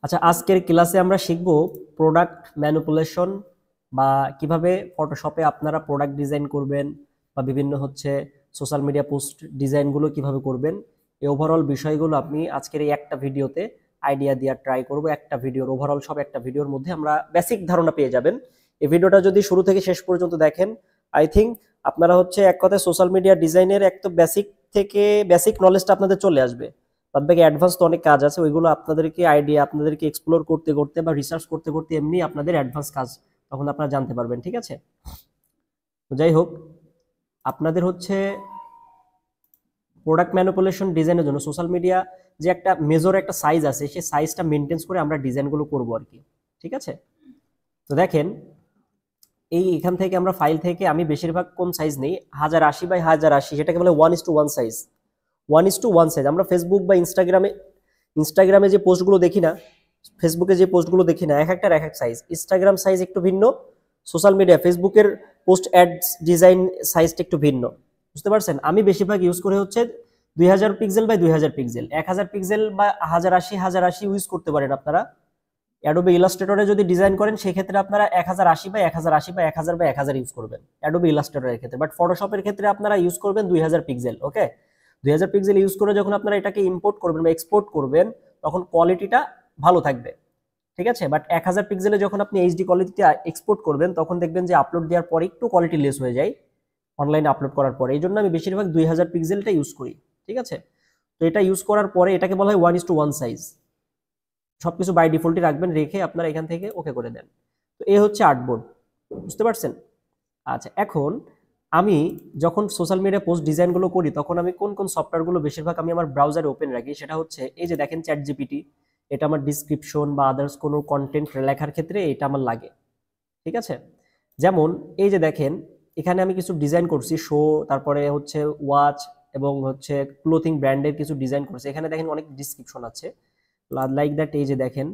আচ্ছা, আজকের ক্লাসে আমরা শিখব প্রোডাক্ট ম্যানিপুলেশন বা কিভাবে ফটোশপে আপনারা প্রোডাক্ট ডিজাইন করবেন বা বিভিন্ন সোশ্যাল মিডিয়া পোস্ট ডিজাইনগুলো কিভাবে করবেন। এই ওভারঅল বিষয়গুলো আপনি আজকের এই একটা ভিডিওতে আইডিয়া দেওয়ার ট্রাই করব। একটা ভিডিওর ওভারঅল সব একটা ভিডিওর মধ্যে আমরা বেসিক ধারণা পেয়ে যাবেন। এই ভিডিওটা যদি শুরু থেকে শেষ পর্যন্ত দেখেন, আই থিঙ্ক আপনারা এক কথায় সোশ্যাল মিডিয়া ডিজাইনের একদম বেসিক থেকে বেসিক নলেজটা আপনাদের চলে আসবে। বাদ বাকি অ্যাডভান্স তো অনেক কাজ আছে, ওইগুলো আপনাদেরকে আইডিয়া আপনাদেরকে এক্সপ্লোর করতে করতে বা রিসার্চ করতে করতে এমনি আপনাদের অ্যাডভান্স কাজ তখন আপনারা জানতে পারবেন। ঠিক আছে, তো যাই হোক, আপনাদের প্রোডাক্ট ম্যানিপুলেশন ডিজাইনের জন্য সোশ্যাল মিডিয়া যে একটা মেজর একটা সাইজ আছে, সেই সাইজটা মেনটেন করে আমরা ডিজাইনগুলো করবো আর কি। ঠিক আছে, তো দেখেন এখান থেকে আমরা ফাইল থেকে আমি বেশিরভাগ কোন সাইজ নেই, 1080 বাই 1080, সেটাকে বলে 1:1 সাইজ। 1:1 সাইজ আমরা ফেসবুক বা ইনস্টাগ্রামে যে পোস্টগুলো দেখি না, ফেসবুকে যে পোস্টগুলো দেখি না, এক একটার এক এক সাইজ। ইনস্টাগ্রাম সাইজ একটু ভিন্ন, সোশ্যাল মিডিয়া ফেসবুকের পোস্ট অ্যাডস ডিজাইন সাইজটা একটু ভিন্ন। বুঝতে পারছেন? আমি বেশিরভাগ ইউজ করে 2000 পিক্সেল বাই 2000 পিক্সেল, 1000 পিক্সেল বা 1080 ইউজ করতে পারেন আপনারা। অ্যাডোবি ইলাস্ট্রেটরে যদি ডিজাইন করেন সেক্ষেত্রে আপনারা 1080 বাই 1000 ইউজ করবেন অ্যাডোবি ইলাস্ট্রেটরের ক্ষেত্রে। বাট ফটোশপের ক্ষেত্রে আপনারা ইউজ করবেন 2000 পিক্সেল। ওকে, 2000 পিক্সেল ইউজ করে যখন আপনারা এটাকে ইম্পোর্ট করবেন বা এক্সপোর্ট করবেন তখন কোয়ালিটিটা ভালো থাকবে। ঠিক আছে, বাট 1000 পিক্সেলে যখন আপনি এইচডি কোয়ালিটিতে এক্সপোর্ট করবেন তখন দেখবেন যে আপলোড দেওয়ার পরে একটু কোয়ালিটি লেস হয়ে যায় অনলাইনে আপলোড করার পরে। এই জন্য আমি বেশিরভাগ 2000 পিক্সেলটা ইউজ করি। ঠিক আছে, তো এটা ইউজ করার পরে এটাকে বলা হয় 1:1 সাইজ। সবকিছু বাই ডিফল্টই রাখবেন, রেখে আপনারা এখান থেকে ওকে করে দেন। তো এই হচ্ছে আর্টবোর্ড। বুঝতে পারছেন? আচ্ছা, এখন আমি যখন সোশ্যাল মিডিয়া পোস্ট ডিজাইনগুলো করি তখন আমি কোন কোন সফটওয়্যারগুলো বেশিরভাগ আমি আমার ব্রাউজারে ওপেন রাখি, সেটা এই যে দেখেন চ্যাট জিপিটি। এটা আমার ডিসক্রিপশন বা আদার্স কোনো কন্টেন্ট লেখার ক্ষেত্রে এটা আমার লাগে। ঠিক আছে, যেমন এই যে দেখেন এখানে আমি কিছু ডিজাইন করছি, শো, তারপরে ওয়াচ এবং ক্লোথিং ব্র্যান্ডের কিছু ডিজাইন করছি। এখানে দেখেন অনেক ডিসক্রিপশন আছে লাইক দ্যাট। এই যে দেখেন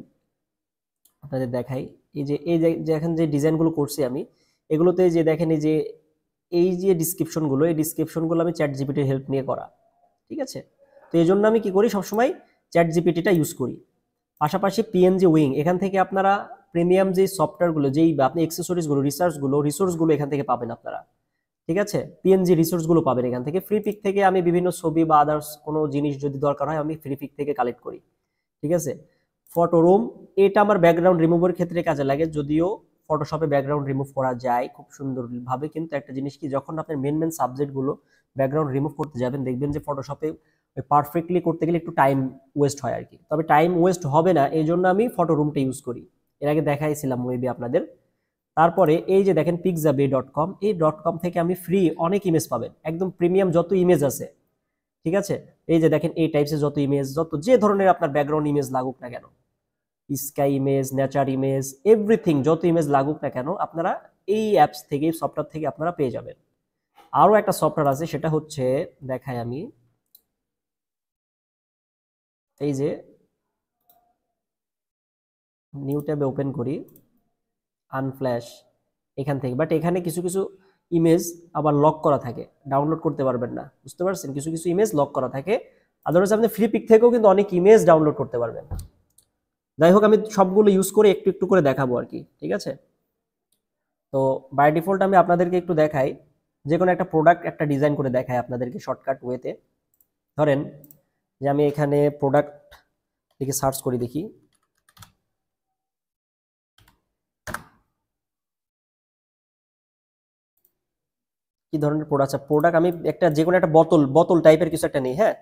আপনাদের দেখাই, এই যে এখন যে ডিজাইনগুলো করছি আমি, এগুলোতে যে দেখেন এই যে ডিসক্রিপশনগুলো, এই ডিসক্রিপশনগুলো আমি চ্যাট জিপিটির হেল্প নিয়ে করা। ঠিক আছে, তো এই জন্য আমি কি করি, সবসময় চ্যাট জিপিটিটা ইউজ করি। পাশাপাশি পিএনজি উইং, এখান থেকে আপনারা প্রিমিয়াম যে সফটওয়্যারগুলো, যেই আপনি এক্সেসরিজগুলো, রিসোর্সগুলো এখান থেকে পাবেন আপনারা। ঠিক আছে, পিএনজি রিসোর্সগুলো পাবেন এখান থেকে। ফ্রি পিক থেকে আমি বিভিন্ন ছবি বা আদার্স কোনো জিনিস যদি দরকার হয় আমি ফ্রি পিক থেকে কালেক্ট করি। ঠিক আছে, ফটোরুম, এটা আমার ব্যাকগ্রাউন্ড রিমুভের ক্ষেত্রে কাজে লাগে, যদিও ফটোশপে ব্যাকগ্রাউন্ড রিমুভ করা যায় খুব সুন্দরভাবে, কিন্তু একটা জিনিস কি, যখন আপনার মেন সাবজেক্টগুলো ব্যাকগ্রাউন্ড রিমুভ করতে যাবেন দেখবেন যে ফটোশপে পারফেক্টলি করতে গেলে একটু টাইম ওয়েস্ট হয় আর কি। তবে টাইম ওয়েস্ট হবে না, এই জন্য আমি ফটোরুমটা ইউজ করি। এর আগে দেখাইছিলাম মেবি আপনাদের। তারপরে এই যে দেখেন pixabay.com, এই .com থেকে আমি ফ্রি অনেক ইমেজ পাবেন, একদম প্রিমিয়াম যত ইমেজ আছে। ঠিক আছে, এই যে দেখেন এই টাইপসের যত ইমেজ, যে ধরনের আপনার ব্যাকগ্রাউন্ড ইমেজ লাগুক না কেন, sky image, nature image, everything, যত ইমেজ লাগুক না কেন আপনারা এই অ্যাপস থেকে, সফটওয়্যার থেকে আপনারা পেয়ে যাবেন। আরো একটা সফটওয়্যার আছে, সেটা দেখাই আমি, এই যে নিউ ট্যাবে ওপেন করি, আনফ্ল্যাশ, এখান থেকে। বাট এখানে কিছু কিছু ইমেজ আবার লক করা থাকে, ডাউনলোড করতে পারবেন না। বুঝতে পারছেন? কিছু কিছু ইমেজ লক করা থাকে, আদারওয়াইজ আপনি ফ্রি পিক থেকেও কিন্তু অনেক ইমেজ ডাউনলোড করতে পারবেন। যাই হোক, আমি সবগুলো ইউজ করে একটু একটু করে দেখাবো আর কি। ঠিক আছে, তো বাই ডিফল্ট আমি আপনাদেরকে একটু দেখাই, যে কোনো একটা প্রোডাক্ট একটা ডিজাইন করে দেখাই আপনাদেরকে শর্টকাট ওয়েতে। ধরেন যে আমি এখানে প্রোডাক্ট লিখে সার্চ করি, দেখি কি ধরনের প্রোডাক্ট আছে। প্রোডাক্ট আমি একটা যে কোনো একটা বোতল বোতল টাইপের কিছু একটা নেই। হ্যাঁ,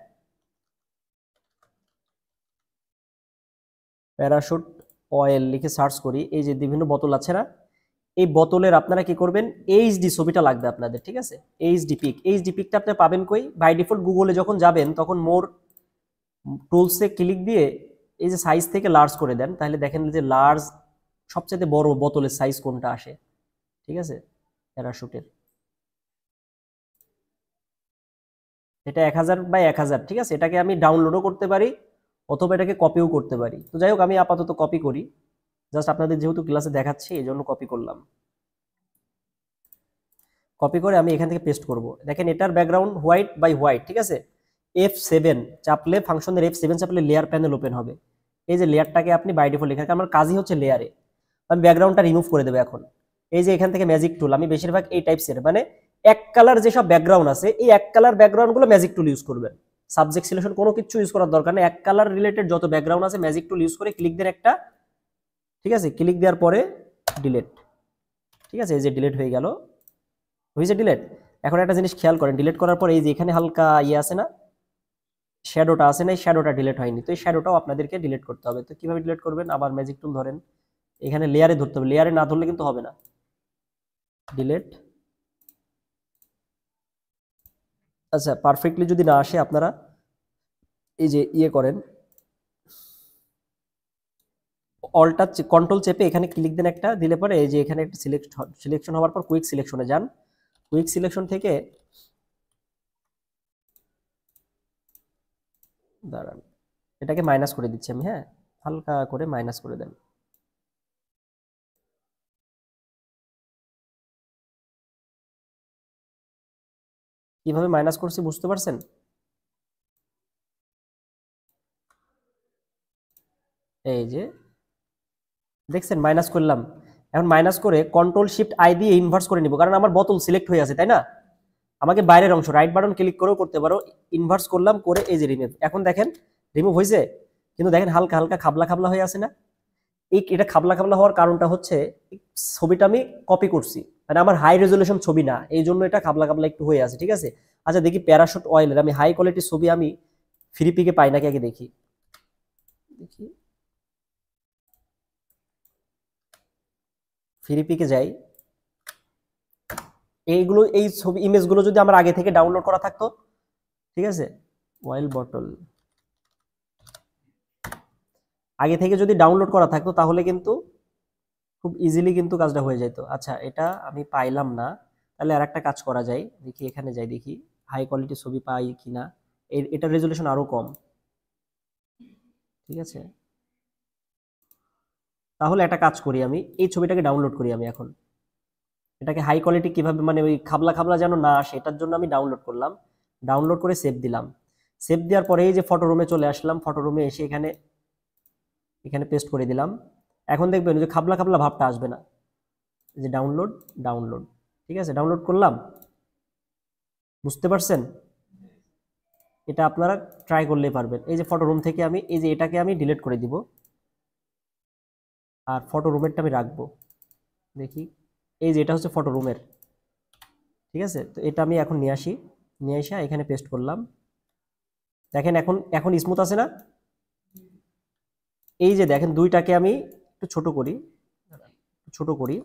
প্যারাশুট অয়েল লিখে সার্চ করি, এই যে বিভিন্ন বোতল আছে না, এই বোতলের আপনারা কি করবেন, এইচডি ছবিটা লাগবে আপনাদের। ঠিক আছে, এইচডি পিকটা আপনি পাবেন কই, বাই ডিফল্ট গুগলে যখন যাবেন তখন মোর টুলসে ক্লিক দিয়ে এই যে সাইজ থেকে লার্জ করে দেন, তাহলে দেখেন যে লার্জ সবচেয়ে বড় বোতলের সাইজ কোনটা আসে। ঠিক আছে, প্যারাশুটের এটা 1000 বাই 1000। ঠিক আছে, এটাকে আমি ডাউনলোডও করতে পারি অথবা এটাকে কপিও করতে পারি। তো যাই হোক, আমি আপাতত কপি করি, জাস্ট আপনাদের যেহেতু ক্লাসে দেখাচ্ছি এই জন্য কপি করলাম। কপি করে আমি এখান থেকে পেস্ট করব। দেখেন এটার ব্যাকগ্রাউন্ড হোয়াইট বাই হোয়াইট। ঠিক আছে, F7 চাপলে, ফাংশনের F7 চাপলে লেয়ার প্যানেল ওপেন হবে। এই যে লেয়ারটাকে আপনি বাই ডিফল্ট লেখা, আমার কাজই হচ্ছে লেয়ারে, আমি ব্যাকগ্রাউন্ডটা রিমুভ করে দেবো এখন। এই যে এখান থেকে ম্যাজিক টুল, আমি বেশিরভাগ এই টাইপসের মানে এক কালার যেসব ব্যাকগ্রাউন্ড আছে এই এক কালার ব্যাকগ্রাউন্ডগুলো ম্যাজিক টুল ইউজ করবেন। সাবজেক্ট সিলেকশন কোনো কিছু ইউজ করার দরকার নেই, এক কালার রিলেটেড যত ব্যাকগ্রাউন্ড আছে ম্যাজিক টুল ইউজ করে ক্লিক দেন একটা, ঠিক আছে, ক্লিক দেওয়ার পরে ডিলেট, ঠিক আছে, এই যে ডিলেট হয়ে গেল, হয়েছে ডিলেট। এখন একটা জিনিস খেয়াল করেন, ডিলেট করার পর এই যে এখানে হালকা ইয়ে আছে না, শ্যাডোটা আছে না, এই শ্যাডোটা ডিলেট হয়নি, তো এই শ্যাডোটাও আপনাদেরকে ডিলেট করতে হবে। তো কিভাবে ডিলেট করবেন, আবার ম্যাজিক টুল ধরেন, এখানে লেয়ারে ধরতে হবে, লেয়ারে না ধরলে কিন্তু হবে না, ডিলেট। আচ্ছা পারফেক্টলি যদি না আসে আপনারা এই যে ইয়ে করেন, অল্টার কন্ট্রোল চেপে এখানে ক্লিক দেন একটা, দিলে পরে এই যে এখানে একটা সিলেকশন হওয়ার পর কুইক সিলেকশনে যান, কুইক সিলেকশন থেকে দাঁড়ান এটাকে মাইনাস করে দিচ্ছি আমি, হ্যাঁ হালকা করে মাইনাস করে দেন। কিভাবে মাইনাস করছি বুঝতে পারছেন? এই যে দেখছেন মাইনাস করলাম, এখন মাইনাস করে কন্ট্রোল শিফট আই দিয়ে ইনভার্স করে নিব, কারণ আমার বোতল সিলেক্ট হয়ে আছে তাই না, আমাকে বাইরের অংশ রাইট বাটন ক্লিক করেও করতে পারো, ইনভার্স করলাম করে এই যে রিমুভ, এখন দেখেন রিমুভ হয়েছে, কিন্তু দেখেন হালকা হালকা খাবলা খাবলা হয়ে আছে না, এই এটা খাবলা খাবলা হওয়ার কারণটা হচ্ছে ছবিটা আমি কপি করছি, মানে আমার হাই রেজলিউশন ছবি না, এই জন্য এটা খাবলা খাবলা একটু হয়ে আছে, ঠিক আছে। আচ্ছা দেখি প্যারাশুট অয়েলের আমি হাই কোয়ালিটির ছবি আমি ফ্রি পিকে পাই নাকি আগে দেখি, দেখি ফ্রি পিকে যাই, এইগুলো এই ছবি ইমেজগুলো যদি আমার আগে থেকে ডাউনলোড করা থাকতো, ঠিক আছে, অয়েল বটল আগে থেকে যদি ডাউনলোড করা থাকতো তাহলে কিন্তু খুব ইজিলি কিন্তু কাজটা হয়ে যেত। আচ্ছা এটা আমি পাইলাম না, তাহলে আর একটা কাজ করা যায়, দেখি এখানে যাই দেখি হাই কোয়ালিটি ছবি পাই কিনা, এটার রেজলিউশন আরো কম, ঠিক আছে, তাহলে একটা কাজ করি, আমি এই ছবিটাকে ডাউনলোড করি, আমি এখন এটাকে হাই কোয়ালিটি কিভাবে মানে ওই খাবলা খাবলা যেন না আসে এটার জন্য আমি ডাউনলোড করলাম, ডাউনলোড করে সেভ দিলাম, সেভ দেওয়ার পরে এই যে ফটো রুমে চলে আসলাম, ফটো রুমে এসে এখানে এখানে পেস্ট করে দিলাম, এখন দেখবেন যে খাবলা খাবলা ভাবটা আসবে না, যে ডাউনলোড ডাউনলোড, ঠিক আছে, ডাউনলোড করলাম, বুঝতে পারছেন? এটা আপনারা ট্রাই করলেই পারবেন। এই যে ফটো রুম থেকে আমি এই যে এটাকে আমি ডিলিট করে দিব, আর ফটো রুমেরটা আমি রাখবো, দেখি এই যে এটা হচ্ছে ফটো রুমের, ঠিক আছে, তো এটা আমি এখন নিয়ে আসি, নিয়ে আসা এখানে পেস্ট করলাম, দেখেন এখন এখন স্মুথ আছে না, এই যে দেখেন দুইটাকে আমি একটু ছোট করি, ছোট করি,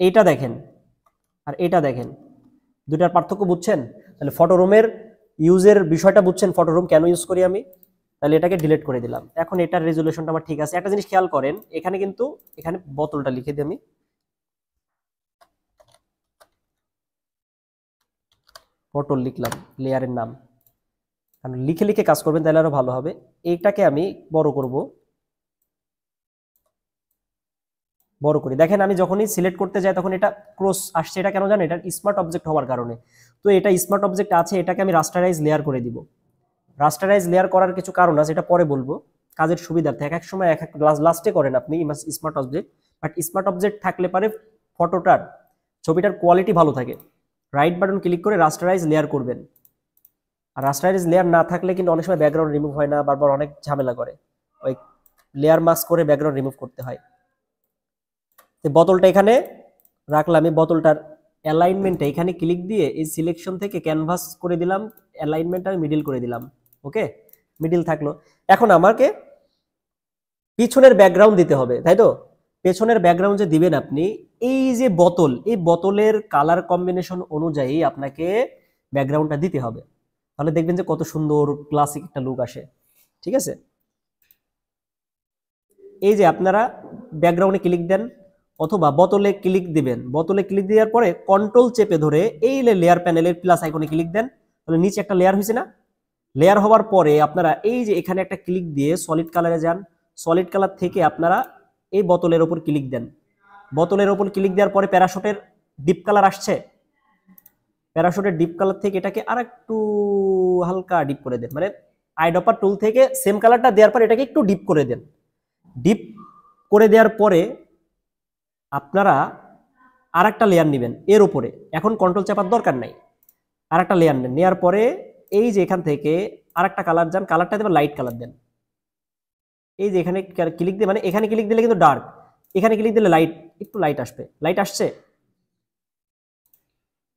এইটা দেখেন আর এটা দেখেন, দুটার পার্থক্য বুঝছেন? তাহলে ফটো রুমের ইউজের বিষয়টা বুঝছেন, ফটো রুম কেন ইউজ করি আমি, তাহলে এটাকে ডিলিট করে দিলাম, এখন এটার রেজুলেশনটা আমার ঠিক আছে। একটা জিনিস খেয়াল করেন, এখানে কিন্তু এখানে বোতলটা লিখে দিই আমি, বোতল লিখলাম, লেয়ারের নাম, কারণ লিখে লিখে কাজ করবেন তাহলে আরো ভালো হবে। এইটাকে আমি বড় করব, বড় করি, দেখেন আমি যখনই সিলেক্ট করতে যাই তখন এটা ক্রস আসছে, এটা কেন জানেন, এটা স্মার্ট অবজেক্ট হওয়ার কারণে, তো এটা স্মার্ট অবজেক্ট আছে, এটাকে আমি রাস্টারাইজ লেয়ার করে দিব, রাস্টারাইজ লেয়ার করার কিছু কারণ আছে, এটা পরে বলবো, কাজের সুবিধার্থে এক এক সময় এক এক লাস্টে করেন আপনি smart object, but smart object থাকলে পারে ফটোটার ছবিটার কোয়ালিটি ভালো থাকে। রাইট বাটন ক্লিক করে রাস্টারাইজ লেয়ার করবেন, আর রাস্টারাইজ লেয়ার না থাকলে কিন্তু অনেক সময় ব্যাকগ্রাউন্ড রিমুভ হয় না, বারবার অনেক ঝামেলা করে, ওই লেয়ার মাস্ক করে ব্যাকগ্রাউন্ড রিমুভ করতে হয়। তো বোতলটা এখানে রাখলাম, আমি বোতলটার অ্যালাইনমেন্টে এখানে ক্লিক দিয়ে এই সিলেকশন থেকে ক্যানভাস করে দিলাম, অ্যালাইনমেন্ট আমি মিডিল করে দিলাম, ওকে মিডিল থাকলো। এখন আমাকে পিছনের ব্যাকগ্রাউন্ড দিতে হবে, তাই তো, পেছনের ব্যাকগ্রাউন্ড যে দিবেন আপনি, এই যে বোতল, এই বোতলের কালার কম্বিনেশন অনুযায়ী আপনাকে ব্যাকগ্রাউন্ডটা দিতে হবে, তাহলে দেখবেন যে কত সুন্দর ক্লাসিক একটা লুক আসে, ঠিক আছে। এই যে আপনারা ব্যাকগ্রাউন্ডে ক্লিক দেন অথবা বোতলে ক্লিক দিবেন, বোতলে ক্লিক দেওয়ার পরে কন্ট্রোল চেপে ধরে এই লেয়ার প্যানেলের প্লাস আইকনে ক্লিক দেন, তাহলে নিচে একটা লেয়ার হয়েছে না, লেয়ার হওয়ার পরে আপনারা এই যে এখানে একটা ক্লিক দিয়ে সলিড কালারে যান, সলিড কালার থেকে আপনারা এই বোতলের ওপর ক্লিক দেন, বোতলের ওপর ক্লিক দেওয়ার পরে প্যারাশুটের ডিপ কালার আসছে, প্যারাশুটের ডিপ কালার থেকে এটাকে আর একটু হালকা ডিপ করে দেন, মানে আইড্রপার টুল থেকে সেম কালারটা দেওয়ার পর এটাকে একটু ডিপ করে দেন। ডিপ করে দেওয়ার পরে আপনারা আর একটা লেয়ার নেবেন এর উপরে, এখন কন্ট্রোল চাপার দরকার নাই, আর একটা লেয়ার নেন, নেওয়ার পরে এই যে এখান থেকে আর একটা কালার যান, কালারটা দেবেন লাইট কালার দেন। এই যে এখানে ক্লিক দিয়ে, মানে এখানে ক্লিক দিলে কিন্তু ডার্ক, এখানে ক্লিক দিলে লাইট, একটু লাইট আসবে, লাইট আসছে,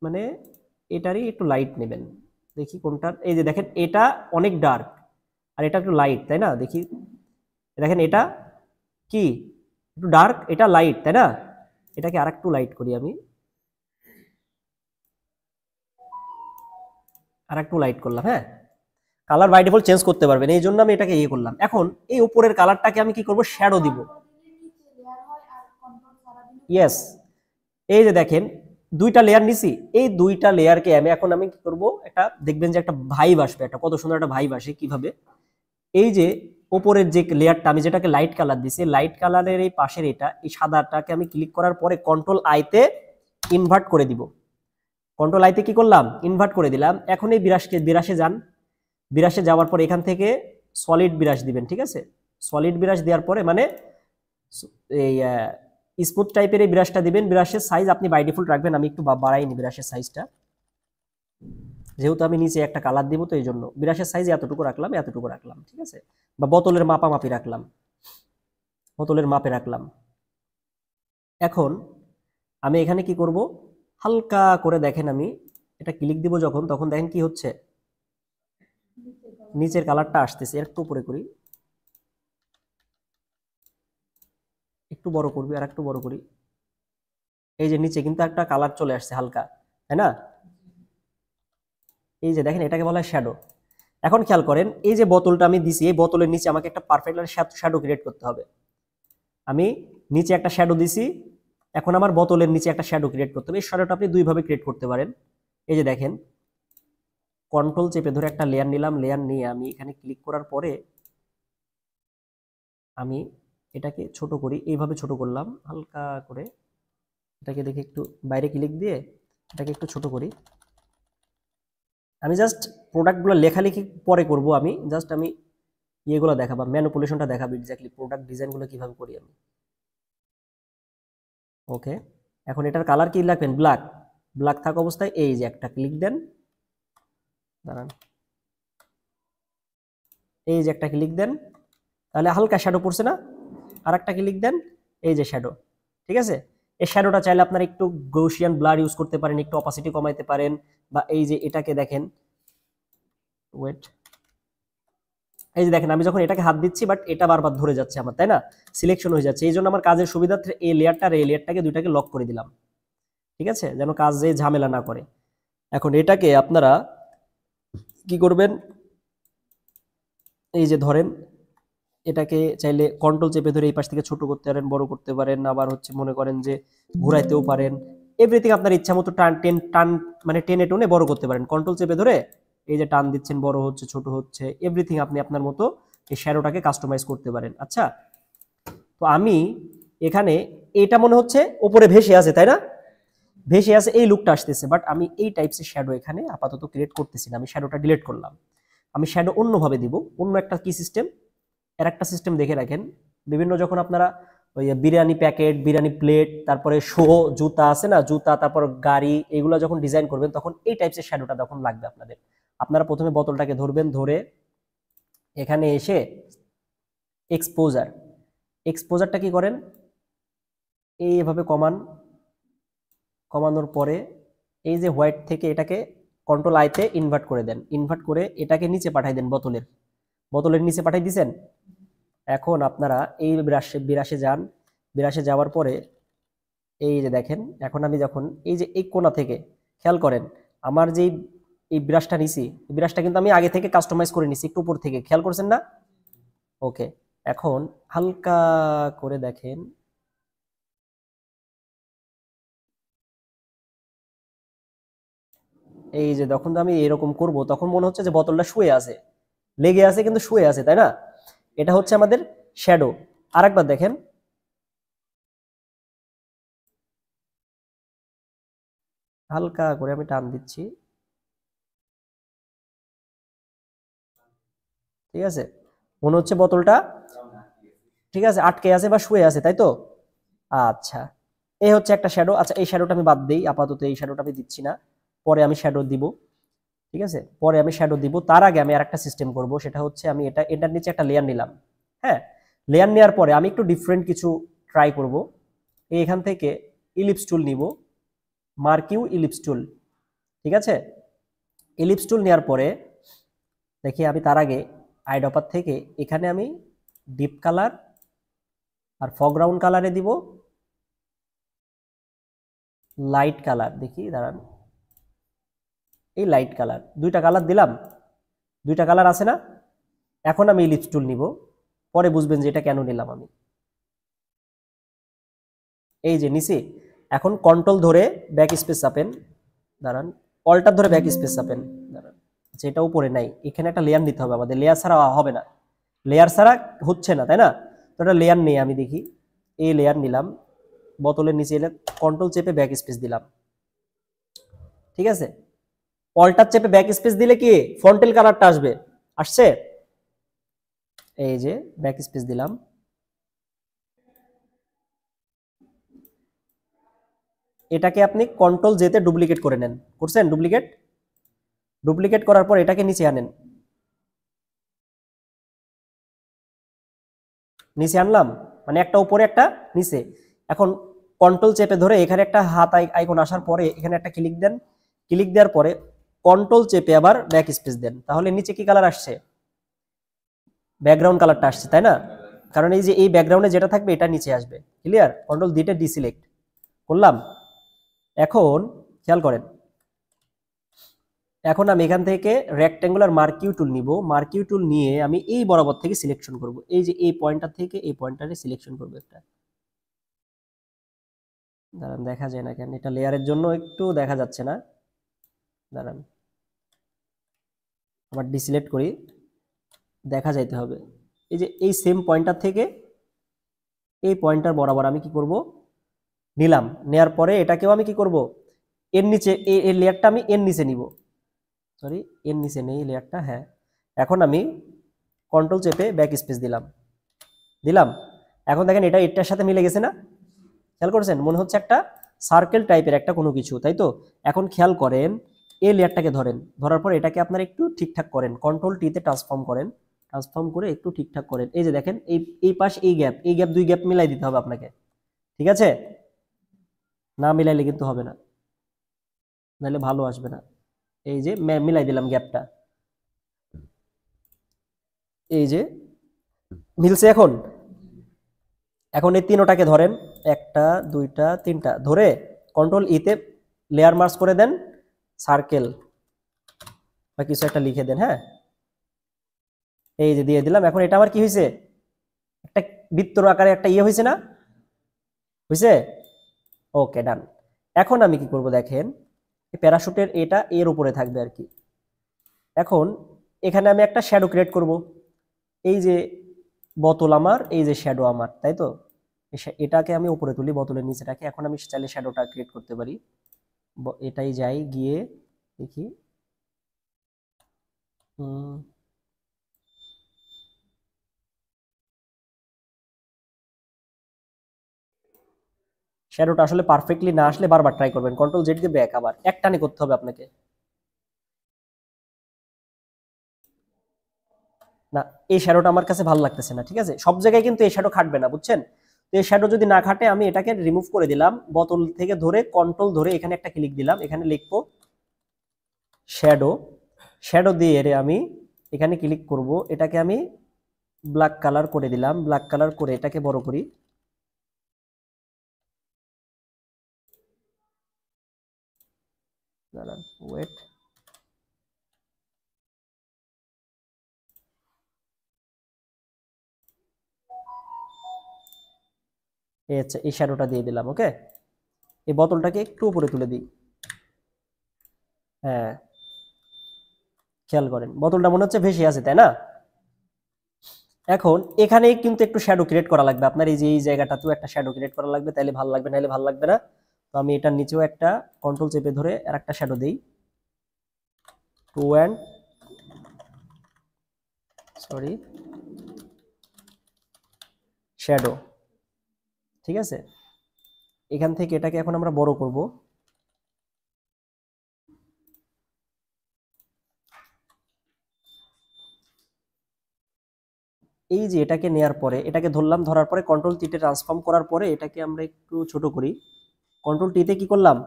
মানে এটারই একটু লাইট নেবেন। দেখি কোনটার, এই যে দেখেন এটা অনেক ডার্ক আর এটা একটু লাইট, তাই না? দেখি দেখেন এটা কি একটু ডার্ক, এটা লাইট, তাই না? এটাকে আর একটু লাইট করি আমি, আর একটু লাইট করলাম। হ্যাঁ, কালার বাই ডিফল্ট চেঞ্জ করতে পারবেন, এই জন্য আমি এটাকে ইয়ে করলাম। এখন এই উপরের কালারটাকে আমি কি করব, শ্যাডো দিব। ইয়েস, এই যে দেখেন দুইটা লেয়ার নিছি, এই দুইটা লেয়ারকে আমি কি করব, একটা দেখবেন যে একটা ভাইব আসবে, একটা কত সুন্দর একটা ভাইব আসে কিভাবে। এই যে উপরের যে লেয়ারটা আমি যেটাকে লাইট কালার দিছি, লাইট কালারের এই পাশের এটা, এই সাদাটাকে আমি ক্লিক করার পরে কন্ট্রোল আইতে ইনভার্ট করে দিব। কন্ট্রোল আইতে কি করলাম, ইনভার্ট করে দিলাম। এখন এই বিরাশে যান, বিরাশে যাওয়ার পর এখান থেকে সলিড বিরাশ দিবেন, ঠিক আছে? সলিড বিরাশ দেওয়ার পরে মানে এই স্মুথ টাইপের এই বিরাশটা দিবেন। বিরাশের সাইজ আপনি বাই ডিফল্ট রাখবেন, আমি একটু বাড়াইনি বিরাশের সাইজটা, যেহেতু আমি নিচে একটা কালার দিব, তো এই জন্য বিরাশের সাইজ এতটুকু রাখলাম, এতটুকু রাখলাম, ঠিক আছে? বা বোতলের মাপামাপি রাখলাম, বোতলের মাপে রাখলাম। এখন আমি এখানে কি করব, হালকা করে দেখেন আমি এটা ক্লিক দিব যখন, তখন দেখেন কি হচ্ছে, নিচের কালারটা আসতেছে। একটু উপরে করি, একটু বড় করবি, আর একটু বড় করি। এই যে নিচে কিন্তু একটা কালার চলে আসছে হালকা, তাই না? এই যে দেখেন এটাকে বলা হয় শ্যাডো। এখন খেয়াল করেন এই যে বোতলটা আমি দিছি, এই বোতলের নিচে আমাকে একটা পারফেক্ট শ্যাডো ক্রিয়েট করতে হবে। আমি নিচে একটা শ্যাডো দিছি, এখন আমার বোতলের নিচে একটা শ্যাডো ক্রিয়েট করতে হবে। এই শ্যাডোটা আপনি দুইভাবে ক্রিয়েট করতে পারেন। এই যে দেখেন কন্ট্রোল চেপে ধরে একটা লেয়ার নিলাম, লেয়ার নিয়ে আমি এখানে ক্লিক করার পরে আমি এটাকে ছোট করি, এইভাবে ছোট করলাম হালকা করে। এটাকে দেখি একটু বাইরে ক্লিক দিয়ে এটাকে একটু ছোট করি। আমি জাস্ট প্রোডাক্টগুলো লেখালেখি পরে করব, আমি জাস্ট আমি ইয়েগুলো দেখাবো, ম্যানিপুলেশনটা দেখাবো, এক্স্যাক্টলি প্রোডাক্ট ডিজাইনগুলো কিভাবে করি আমি। ওকে, এখন এটার কালার কি রাখবেন, ব্ল্যাক। ব্ল্যাক থাকা অবস্থায় এই যে একটা ক্লিক দেন, দাঁড়ান, এই যে একটা ক্লিক দেন, তাহলে হালকা শ্যাডো পড়ছে না? আর একটা ক্লিক দেন, এই যে শ্যাডো, ঠিক আছে? এই শ্যাডোটা চাইলে আপনারা একটু গৌসিয়ান ব্লার ইউজ করতে পারেন, একটু অপাসিটি কমাইতে পারেন, বা এই যে এটাকে দেখেন, ওয়েট, এই যে দেখেন আমি যখন এটাকে হাত দিচ্ছি বাট এটা বারবার ধরে যাচ্ছে আমার, তাই না? সিলেকশন হয়ে যাচ্ছে। এই জন্য আমার কাজের সুবিধার্থে এই লেয়ারটা আর এই লেয়ারটাকে দুইটাকে লক করে দিলাম, ঠিক আছে? যেন কাজে ঝামেলা না করে। এখন এটাকে আপনারা কি করবেন, এই যে ধরেন এটাকে চাইলে কন্ট্রোল চেপে ধরে এই পাশ থেকে ছোট করতে পারেন, বড় করতে পারেন, আবার হচ্ছে মনে করেন যে ঘুরাইতেও পারেন। এভরিথিং আপনার ইচ্ছা মতো টান মানে টেনে টেনে বড় করতে পারেন। কন্ট্রোল চেপে ধরে এই যে টান দিচ্ছেন, বড় হচ্ছে, ছোট হচ্ছে, এভরিথিং আপনি আপনার মতো এই শ্যাডোটাকে কাস্টমাইজ করতে পারেন। আচ্ছা, তো আমি এখানে এটা মনে হচ্ছে উপরে ভেসে আছে, তাই না? ভেসে আছে, এই লুকটা আসতেছে, বাট আমি এই টাইপসের শ্যাডো এখানে আপাতত ক্রিয়েট করতেছি না, আমি শ্যাডোটা ডিলিট করলাম। আমি শ্যাডো অন্যভাবে দিব, অন্য একটা কি সিস্টেম, এর একটা সিস্টেম দেখে রাখেন। বিভিন্ন যখন আপনারা ওই বিরিয়ানি প্যাকেট, বিরিয়ানি প্লেট, তারপরে শো জুতা আছে না, জুতা, তারপর গাড়ি, এগুলো যখন ডিজাইন করবেন তখন এই টাইপসের শ্যাডোটা তখন লাগবে আপনাদের। আপনারা প্রথমে বোতলটাকে ধরবেন, ধরে এখানে এসে এক্সপোজার, এক্সপোজারটা কি করেন, এইভাবে কমান, কমানোর পরে এই যে হোয়াইট থেকে এটাকে কন্ট্রোল আইতে ইনভার্ট করে দেন, ইনভার্ট করে এটাকে নিচে পাঠাই দেন, বোতলের বোতলের নিচে পাঠাই দিয়েছেন। এখন আপনারা এই বিরাশে যান, বিরাশে যাওয়ার পরে এই যে দেখেন, এখন আমি যখন এই যে এই কোণা থেকে খেয়াল করেন, আমার যে এই ব্রাশটা নিছি, এই ব্রাশটা কিন্তু আমি আগে থেকে কাস্টমাইজ করে নিছি, একটু উপর থেকে খেয়াল করছেন না? ওকে, এখন হালকা করে দেখেন, এই যে যখন আমি এরকম করব তখন মনে হচ্ছে যে বোতলটা শুয়ে আছে, লেগে আছে কিন্তু শুয়ে আছে, তাই না? এটা হচ্ছে আমাদের শ্যাডো। আরেকবার দেখেন, হালকা করে আমি টান দিচ্ছি, ঠিক আছে? মনে হচ্ছে বোতলটা, ঠিক আছে, আটকে আছে বা শুয়ে আছে, তাই তো? আচ্ছা, এই হচ্ছে একটা শ্যাডো। আচ্ছা, এই শ্যাডোটা আমি বাদ দেই, আপাতত এই শ্যাডোটা আমি দিচ্ছি না, পরে আমি শ্যাডো দিব, ঠিক আছে? পরে আমি শ্যাডো দিব। তার আগে আমি আরেকটা সিস্টেম করব, সেটা হচ্ছে আমি এটার নিচে একটা লেয়ার নিলাম। হ্যাঁ, লেয়ার নেওয়ার পরে আমি একটু ডিফারেন্ট কিছু ট্রাই করব। এখান থেকে ইলিপস টুল নিব, মার্কিউ ইলিপস টুল, ঠিক আছে? ইলিপস টুল নেওয়ার পরে দেখি আমি তার আগে আইডপার থেকে এখানে আমি ডিপ কালার আর ফরগ্রাউন্ড কালারে দিব লাইট কালার। দেখি দাঁড়ান, এই লাইট কালার, দুইটা কালার দিলাম, দুইটা কালার আছে না? এখন আমি ইলিপস টুল নিব, পরে বুঝবেন যে এটা কেন নিলাম আমি। এই যে নিচে, এখন কন্ট্রোল ধরে ব্যাক স্পেস চাপেন, দাঁড়ান, অল্টার ধরে ব্যাক স্পেস চাপেন, দাঁড়ান। আচ্ছা, এটা উপরে নাই, এখানে একটা লেয়ার নিতে হবে আমাদের, লেয়ার ছাড়া হবে না, লেয়ার ছাড়া হচ্ছে না, তাই না? তো একটা লেয়ার নেই, আমি দেখি, এই লেয়ার নিলাম, বোতলের নিচে এলে কন্ট্রোল চেপে ব্যাক স্পেস দিলাম, ঠিক আছে? অল্টার চেপে ব্যাক স্পেস দিলে কি ফন্টেল কালারটা আসবে, আসছে? এই যে ব্যাক স্পেস দিলাম, এটাকে আপনি কন্ট্রোল জেতে ডুপ্লিকেট করে নেন, করছেন? ডুপ্লিকেট, ডুপ্লিকেট করার পর এটাকে নিচে আনেন, নিচে আনলাম, মানে একটা উপরে একটা নিচে। এখন কন্ট্রোল চেপে ধরে এখানে একটা হাত আইকন আসার পরে এখানে একটা ক্লিক দেন, ক্লিক দেওয়ার পরে কন্ট্রোল চেপে আবার ব্যাক স্পেস দেন, তাহলে নিচে কি কালার আসছে? ব্যাকগ্রাউন্ড কালারটা আসছে, তাই না? কারণ এই যে এই ব্যাকগ্রাউন্ডে যেটা থাকবে এটা নিচে আসবে। ক্লিয়ার? কন্ট্রোল দিতে ডিসিলেক্ট করলাম। এখন খেয়াল করেন, এখন আমি এখান থেকে রেক্ট্যাঙ্গুলার মার্কিউ টুল নিব, মার্কিউ টুল নিয়ে আমি এই বরাবর থেকে সিলেকশন করব, এই যে এই পয়েন্টটা থেকে এই পয়েন্টটারে সিলেকশন করব একটা। দাঁড়ান, দেখা যায় না কেন, এটা লেয়ারের জন্য একটু দেখা যাচ্ছে না, দাঁড়ান আবার ডিসিলেক্ট করি, দেখা যাইতে হবে। এই যে এই সেম পয়েন্টার থেকে এই পয়েন্টার বরাবর আমি কি করব, নিলাম, নেয়ার পরে এটাকেও আমি কি করব, এর নিচে, এই লেয়ারটা আমি এর নিচে নিব, সরি এর নিচে নেই লেয়ারটা, হ্যাঁ। এখন আমি কন্ট্রোল চেপে ব্যাক স্পেস দিলাম, দিলাম। এখন দেখেন এটা এটার সাথে মিলে গেছে না? খেয়াল করেছেন? মনে হচ্ছে একটা সার্কেল টাইপের একটা কোনো কিছু, তাই তো? এখন খেয়াল করেন, এই লেয়ারটাকে ধরেন, ধরার পর এটাকে আপনারা একটু ঠিকঠাক করেন, কন্ট্রোল টিতে ট্রান্সফর্ম করেন, ট্রান্সফর্ম করে একটু ঠিকঠাক করেন। এই যে দেখেন, এই পাশ এই গ্যাপ দুই গ্যাপ মিলাই দিতে হবে আপনাকে, ঠিক আছে? না মিলাইলে কিন্তু হবে না, নাহলে ভালো আসবে না। এই যে মিলাই দিলাম গ্যাপটা, এই যে মিলছে। এখন এখন এই তিনোটাকে ধরেন, একটা দুইটা তিনটা ধরে কন্ট্রোল ইতে লেয়ার মার্জ করে দেন, সার্কেল বা কিছু একটা লিখে দেন, হ্যাঁ। এই যে দিয়ে দিলাম। এখন এটা আমার কি হয়েছে, একটা বৃত্তর আকারে একটা ইয়ে হয়েছে না? হয়েছে? ওকে, ডান। এখন আমি কি করব দেখেন, প্যারাশুটের এটা এর উপরে থাকবে আর কি। এখন এখানে আমি একটা শ্যাডো ক্রিয়েট করব, এই যে বোতল আমার, এই যে শ্যাডো আমার, তাই তো? এটাকে আমি উপরে তুলি, বোতলের নিচেটাকে। এখন আমি চাইলে শ্যাডোটা ক্রিয়েট করতে পারি, এটাই যাই গিয়ে দেখি, শ্যাডোটা আসলে পারফেক্টলি না আসলে বারবার ট্রাই করবেন, কন্ট্রোল জেড দিয়ে ব্যাক, আবার একটানে করতে হবে আপনাকে। না, এই শ্যাডোটা আমার কাছে ভালো লাগতেছে না, ঠিক আছে? সব জায়গায় কিন্তু এই শ্যাডো খাটবে না, বুঝছেন? তো এই শ্যাডো যদি না খাটে আমি এটাকে রিমুভ করে দিলাম, বোতল থেকে ধরে কন্ট্রোল ধরে এখানে একটা ক্লিক দিলাম, এখানে লিখবো শ্যাডো, শ্যাডো দিয়ে আমি এখানে ক্লিক করব, এটাকে আমি ব্ল্যাক কালার করে দিলাম, ব্ল্যাক কালার করে এটাকে বড় করি, ওয়েট, এই শ্যাডোটা দিয়ে দিলাম। ওকে, এই বোতলটাকে একটু উপরে তুলে দিই, হ্যাঁ। খেয়াল করেন বোতলটা মনে হচ্ছে ভেসে আছে, তাই না? এখন এখানে কিন্তু একটু শ্যাডো ক্রিয়েট করা লাগবে আপনার, এই যে এই জায়গাটাতেও একটা শ্যাডো ক্রিয়েট করা লাগবে, তাইলে ভালো লাগবে, নাইলে ভালো লাগবে না। তো আমি এটার নিচেও একটা কন্ট্রোল চেপে ধরে আর একটা শ্যাডো দেই, টু অ্যান্ড সরি শ্যাডো। ঠিক আছে, এখান থেকে এটাকে এখন আমরা বড় করব। এই যে এটাকে নেয়ার পরে এটাকে ধরলাম, ধরার পরে কন্ট্রোল টিতে ট্রান্সফর্ম করার পরে এটাকে আমরা একটু ছোট করি। কন্ট্রোল টিতে কি করলাম,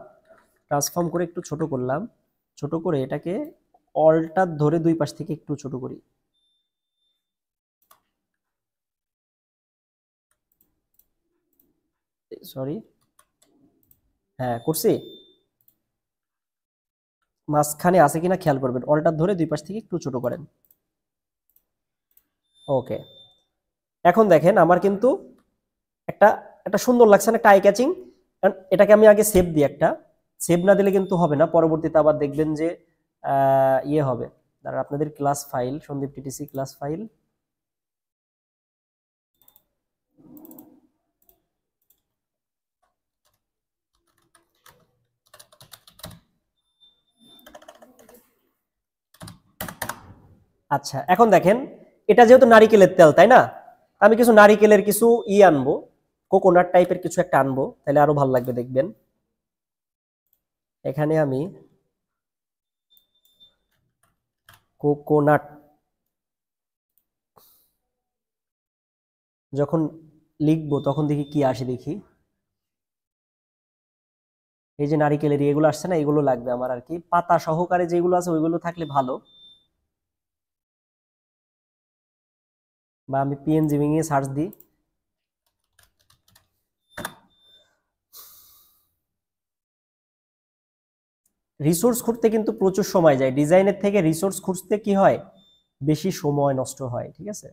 ট্রান্সফর্ম করে একটু ছোট করলাম। ছোট করে এটাকে অল্টার ধরে দুই পাশ থেকে একটু ছোট করি। সরি, হ্যাঁ করছি। মাঝখানে আছে কিনা খেয়াল করবেন, অল্টার ধরে দুই পাশ থেকে একটু ছোট করেন। ওকে, এখন দেখেন আমার কিন্তু একটা একটা সুন্দর লাগছে না, একটা আই ক্যাচিং। এটাকে আমি আগে সেভ দিই, একটা সেভ না দিলে কিন্তু হবে না, পরবর্তীতে আবার দেখবেন যে ইয়ে হবে। আর আপনাদের class file, Sandeep TTC class file, আচ্ছা এখন দেখেন এটা যেহেতু নারিকেলের তেল তাই না, আমি কিছু নারিকেলের কিছু আনবো, কোকোনাট টাইপের কিছু একটা আনবো, তাহলে আরো ভালো লাগবে দেখবেন। এখানে আমি কোকোনাট যখন লিখবো তখন দেখি কি আসে, দেখি এই যে নারিকেলের এগুলো আসছে না, এগুলো লাগবে আমার আর কি, পাতা সহকারে যেগুলো আছে ওইগুলো থাকলে ভালো। বা আমি পিএনজি ভেঙে সার্চ দিই। রিসোর্স খুঁজতে কিন্তু প্রচুর সময় যায়, ডিজাইনের থেকে রিসোর্স খুঁজতে কি হয়, বেশি সময় নষ্ট হয়। ঠিক আছে,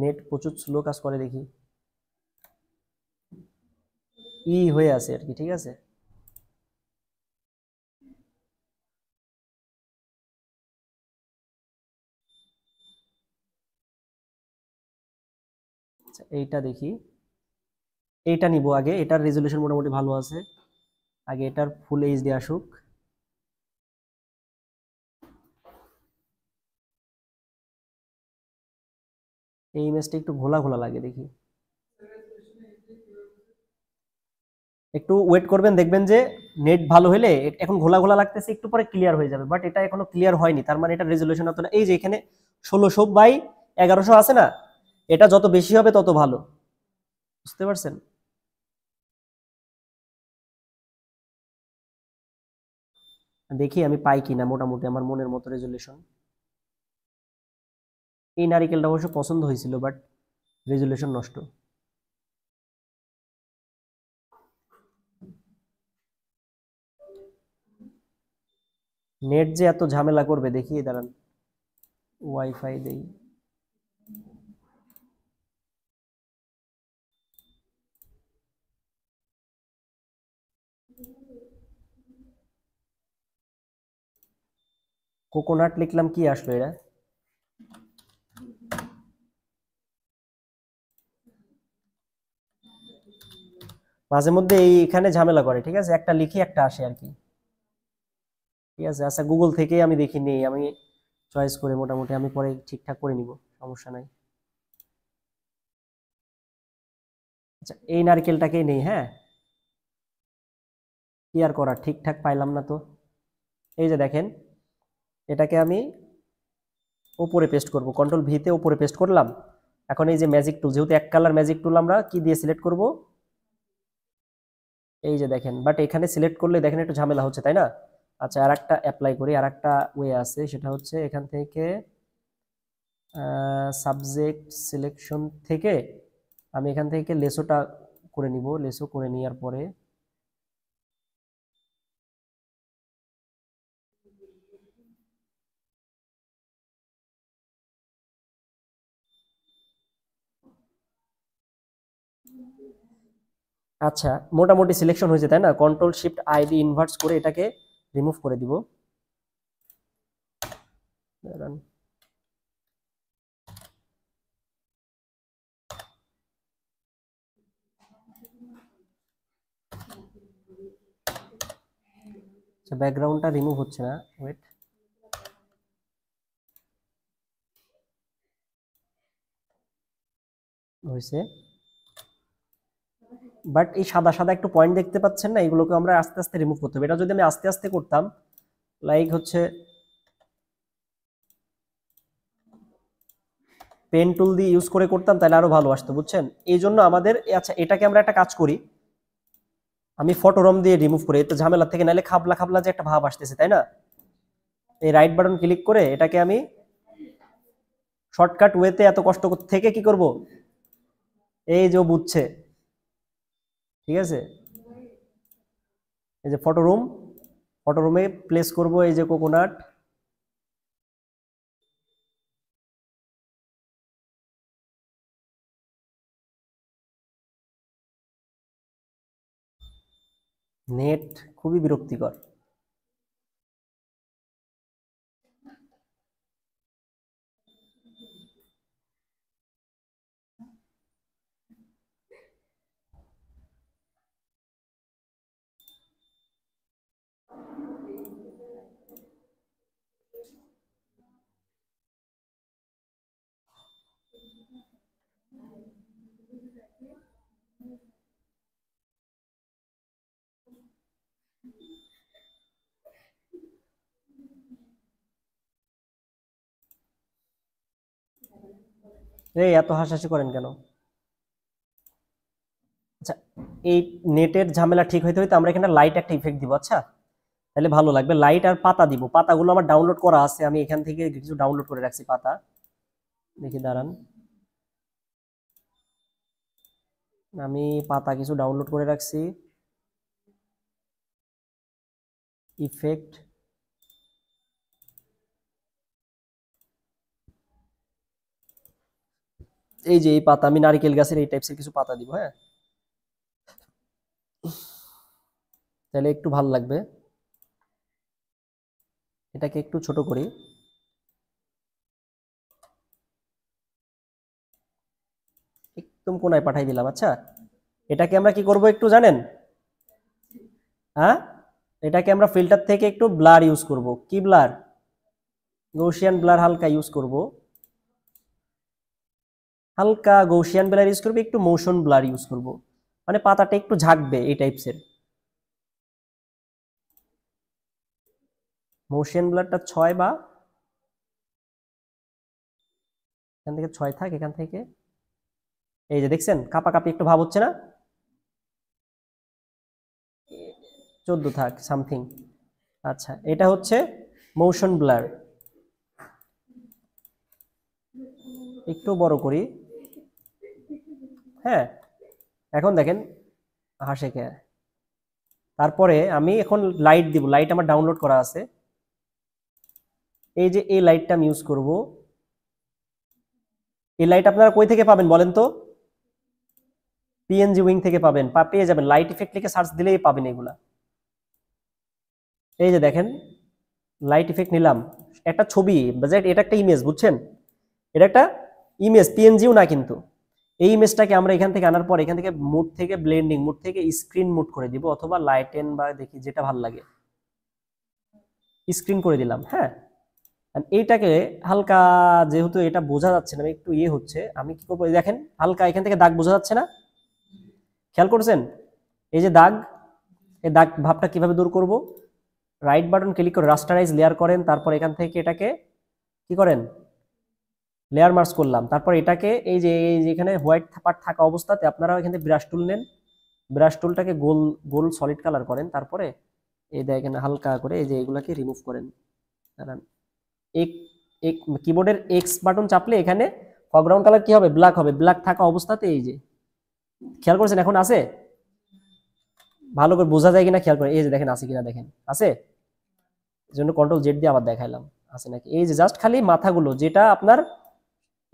নেট প্রচুর স্লো কাজ করে দেখি, হয়ে আছে আর কি। ঠিক আছে, আচ্ছা এইটা দেখি, এইটা নিব আগে, এটার রেজুলেশন মোটামুটি ভালো আছে, আগে এটার ফুল এইচডি আসুক। এই ইমেজটা একটু ঘোলা ঘোলা লাগে, দেখি একটু ওয়েট করবেন, দেখবেন যে নেট ভালো হলে এখন ঘোলা ঘোলা লাগতেছে, একটু পরে ক্লিয়ার হয়ে যাবে, বাট এটা এখনো ক্লিয়ার হয়নি, তার মানে এটা রেজুলেশন এত না। এই যে এখানে 1600 বাই 1100 আছে না, এটা যত বেশি হবে তত ভালো, বুঝতে পারছেন? দেখি আমি পাই কিনা মোটামুটি আমার মনের মতো রেজুলেশন। এই নারিকেলটা অবশ্য পছন্দ হয়েছিল, বাট রেজুলেশন নষ্ট। নেট যে এত ঝামেলা করবে, দেখি দাঁড়ান ওয়াইফাই দেই। কোকোনাট লিখলাম, কি আসলো এরা? মাঝে মধ্যে এইখানে ঝামেলা করে। ঠিক আছে, একটা লিখি একটা আসে আর কি। ঠিক আছে, আচ্ছা গুগল থেকে আমি দেখি নেই, আমি চয়েস করে মোটামুটি আমি পরে ঠিকঠাক করে নিব, সমস্যা নাই। আচ্ছা এই নারকেলটাকেই নেই, হ্যাঁ কি আর করার, ঠিকঠাক পাইলাম না তো। এই যে দেখেন, এটাকে আমি উপরে পেস্ট করব, কন্ট্রোল ভিতে উপরে পেস্ট করলাম। এখন এই যে ম্যাজিক টুল, যেহেতু এক কালার ম্যাজিক টুল, আমরা কি দিয়ে সিলেক্ট করব, এই যে দেখেন, বাট এখানে সিলেক্ট করলে দেখেন একটু ঝামেলা হচ্ছে তাই না। আচ্ছা আর একটা অ্যাপ্লাই করি, আর একটা ওয়ে আছে, সেটা হচ্ছে এখান থেকে সাবজেক্ট সিলেকশন থেকে আমি এখান থেকে লেসোটা করে নিব, লেসো করে নেওয়ার পরে আচ্ছা মোটামুটি সিলেকশন হয়েছে তাই না, কন্ট্রোল শিফট আই দিয়ে ইনভার্স করে এটাকে রিমুভ করে দিব। দাঁড়ান, আচ্ছা, ব্যাকগ্রাউন্ডটা রিমুভ হচ্ছে না, ওয়েট। হয়েছে, বাট এই সাদা সাদা একটু পয়েন্ট দেখতে পাচ্ছেন না, এগুলোকে আমরা আস্তে আস্তে রিমুভ করতে হবে। এটা যদি আমি আস্তে আস্তে করতাম, লাইক হচ্ছে পেন টুল দিয়ে ইউজ করে করতাম, তাহলে আরো ভালো আসতো, বুঝছেন? এই জন্য আমাদের আচ্ছা, এটাকে আমরা একটা কাজ করি, আমি ফটোরম দিয়ে রিমুভ করি, এতে ঝামেলা থেকে, নাহলে খাবলা খাবলা যে একটা ভাব আসতেছে, তাই না? এই রাইট বাটন ক্লিক করে এটাকে আমি শর্টকাট ওয়েতে এত কষ্ট থেকে কি করব, এই যে বুঝছে, ঠিক আছে? এই যে ফটোরুম, ফটোরুমে প্লেস করব এই যে কোকোনাট, নেট খুবই বিরক্তিকর। এই এত হাসাহাসি করেন কেন? আচ্ছা, এই নেটের ঝামেলা ঠিক হইতে হইতে আমরা এখানে লাইট একটা ইফেক্ট দিব, আচ্ছা, তাহলে ভালো লাগবে। লাইট আর পাতা দিব, পাতাগুলো আমার ডাউনলোড করা আছে, আমি এখান থেকে কিছু ডাউনলোড করে রাখছি পাতা, দেখি দাঁড়ান, আমি পাতা কিছু ডাউনলোড করে রাখছি। ইফেক্ট, এই যে এই পাতা, আমি নারিকেল গাছের এই টাইপসের কিছু পাতা দিব, হ্যাঁ, তাহলে একটু ভালো লাগবে। এটাকে একটু ছোট করি, একদম কোনায় পাঠাই দিলাম। আচ্ছা, এটাকে আমরা কি করব একটু জানেন? হ্যাঁ, এটাকে আমরা ফিল্টার থেকে একটু ব্লার ইউজ করব। কি ব্লার? গৌসিয়ান ব্লার হালকা ইউজ করব, হালকা গৌসিয়ান ব্লার ইউজ করব, একটু মোশন ব্লার ইউজ করব, মানে পাতাটা একটু ঝাঁকবে এই টাইপসের। মোশন ব্লারটা 6, বা এখান থেকে 6 থাক, এখান থেকে এই যে দেখছেন কাপাকাপি একটু ভাব হচ্ছে না? 14 থাক সামথিং। আচ্ছা, এটা হচ্ছে মোশন ব্লার, একটু বড় করি, হ্যাঁ, এখন দেখেন হাসে কে। তারপরে আমি এখন লাইট দিব, লাইট আমার ডাউনলোড করা আছে, এই যে এই লাইটটা আমি ইউজ করব। এই লাইট আপনারা কই থেকে পাবেন বলেন তো? পিএনজি উইং থেকে পাবেন, পেয়ে যাবেন, লাইট ইফেক্ট লিখে সার্চ দিলেই পাবেন এগুলা। এই যে দেখেন লাইট ইফেক্ট নিলাম, একটা ছবি, এটা একটা ইমেজ, বুঝছেন? এটা একটা ইমেজ, পিএনজিও না কিন্তু। এই ইমেজটাকে আমরা এখান থেকে আনার পর এখান থেকে মুড থেকে ব্লেন্ডিং মুড থেকে স্ক্রিন মুড করে দিব, অথবা লাইটেন বা দেখি যেটা ভালো লাগে, স্ক্রিন করে দিলাম, হ্যাঁ। এইটাকে হালকা, যেহেতু এটা বোঝা যাচ্ছে না, একটু ইয়ে হচ্ছে, আমি কি করবো, দেখেন হালকা এখান থেকে দাগ বোঝা যাচ্ছে না, খেয়াল করছেন? এই যে দাগ, এই দাগ ভাবটা কিভাবে দূর করব? রাইট বাটন ক্লিক করে রাস্টারাইজ লেয়ার করেন, তারপর এখান থেকে এটাকে কি করেন, লেয়ার মার্জ করলাম, তারপর এটাকে এই যে এখানে হোয়াইট পার্ট থাকা অবস্থাতে আপনারা এখান থেকে ব্রাশ টুল নেন, ব্রাশ টুলটাকে গোল গোল সলিড কালার করেন, তারপরে এই দেখেন হালকা করে এই যে এগুলাকে রিমুভ করেন। দাঁড়ান, এক এক কিবোর্ডের এক্স বাটন চাপলে এখানে ফরগ্রাউন্ড কালার কি হবে, ব্ল্যাক হবে, ব্ল্যাক থাকা অবস্থাতে এই যে, খেয়াল করেছেন এখন আছে? ভালো করে বোঝা যায় কিনা খেয়াল করেন, এই যে দেখেন আছে কিনা, দেখেন আছে, এই জন্য কন্ট্রোল জেড দিয়ে আবার দেখাইলাম আছে নাকি। এই যে জাস্ট খালি মাথাগুলো যেটা আপনার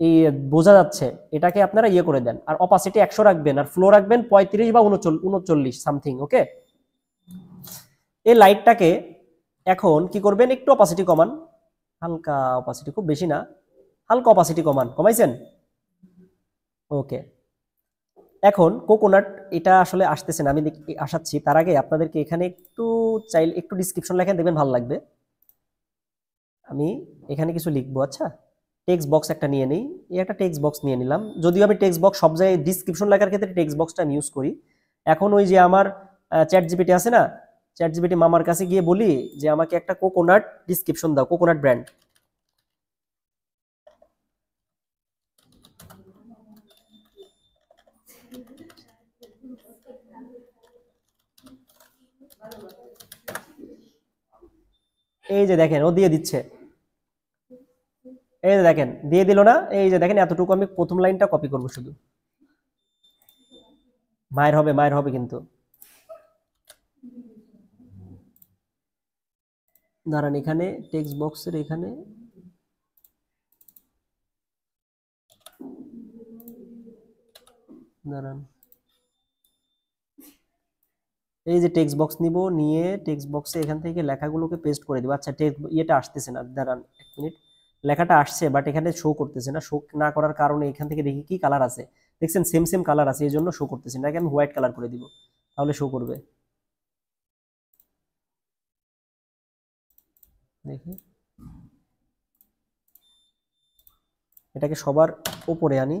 এই বোঝা যাচ্ছে, এটাকে আপনারা ইয়ে করে দেন, আর অপাসিটি 100 রাখবেন, আর ফ্লো রাখবেন 35 বা 39 সামথিং, ওকে। এই লাইটটাকে এখন কি করবেন, একটু অপাসিটি কমান, হালকা অপাসিটি, খুব বেশি না, হালকা অপাসিটি কমান, কমাইছেন? ওকে। এখন কোকোনাট এটা আসলে আসতেছে না, আমি আসাচ্ছি। তার আগে আপনাদেরকে এখানে একটু চাইলে একটু ডিসক্রিপশন লেখেন, দেখবেন ভালো লাগবে। আমি এখানে কিছু লিখবো। আচ্ছা, টেক্সট বক্স একটা নিয়ে নিই। এই একটা টেক্সট বক্স নিয়ে নিলাম। যদিও আমি টেক্সট বক্স সব জায়গায় ডিসক্রিপশন লেখার ক্ষেত্রে টেক্সট বক্সটা আমি ইউজ করি। এখন ওই যে আমার চ্যাট জিপিটি আছে না, চ্যাট জিপিটি মামার কাছে গিয়ে বলি যে আমাকে একটা কোকোনাট ডিসক্রিপশন দাও, কোকোনাট ব্র্যান্ড। এই যে দেখেন ও দিয়ে দিচ্ছে, এই যে দেখেন দিয়ে দিল না। এই যে দেখেন এতটুকু আমি প্রথম লাইনটা কপি করব শুধু। মায়ের হবে, মায়ের হবে কিন্তু। দাঁড়ান, এখানে টেক্সট বক্সের এখানে দাঁড়ান, এই যে টেক্সট বক্স নিব, নিয়ে টেক্সট বক্সে এখান থেকে লেখাগুলোকে পেস্ট করে দিব। আচ্ছা, ইয়েটা আসতেছে না, দাঁড়ান 1 মিনিট। লেখাটা আসছে বাট এখানে শো করতেছে না। শো না করার কারণে এখান থেকে দেখি কি কালার আছে, দেখছেন সেম সেম কালার আছে, এই জন্য শো করতেছে না। আমি হোয়াইট কালার করে দিব, তাহলে শো করবে। দেখি, এটাকে সবার উপরে আনি,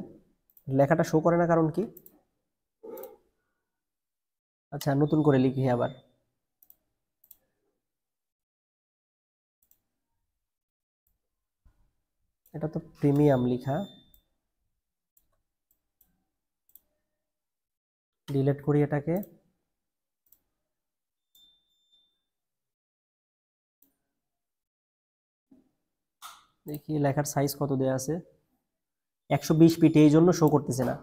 লেখাটা শো করে না, কারণ কি? আচ্ছা, নতুন করে লিখি আবার। এটা তো প্রিমিয়াম লেখা, ডিলিট করি এটাকে। দেখি লেখার সাইজ কত দেয়া আছে, 120 পিটি, এই জন্য শো করতেছে না।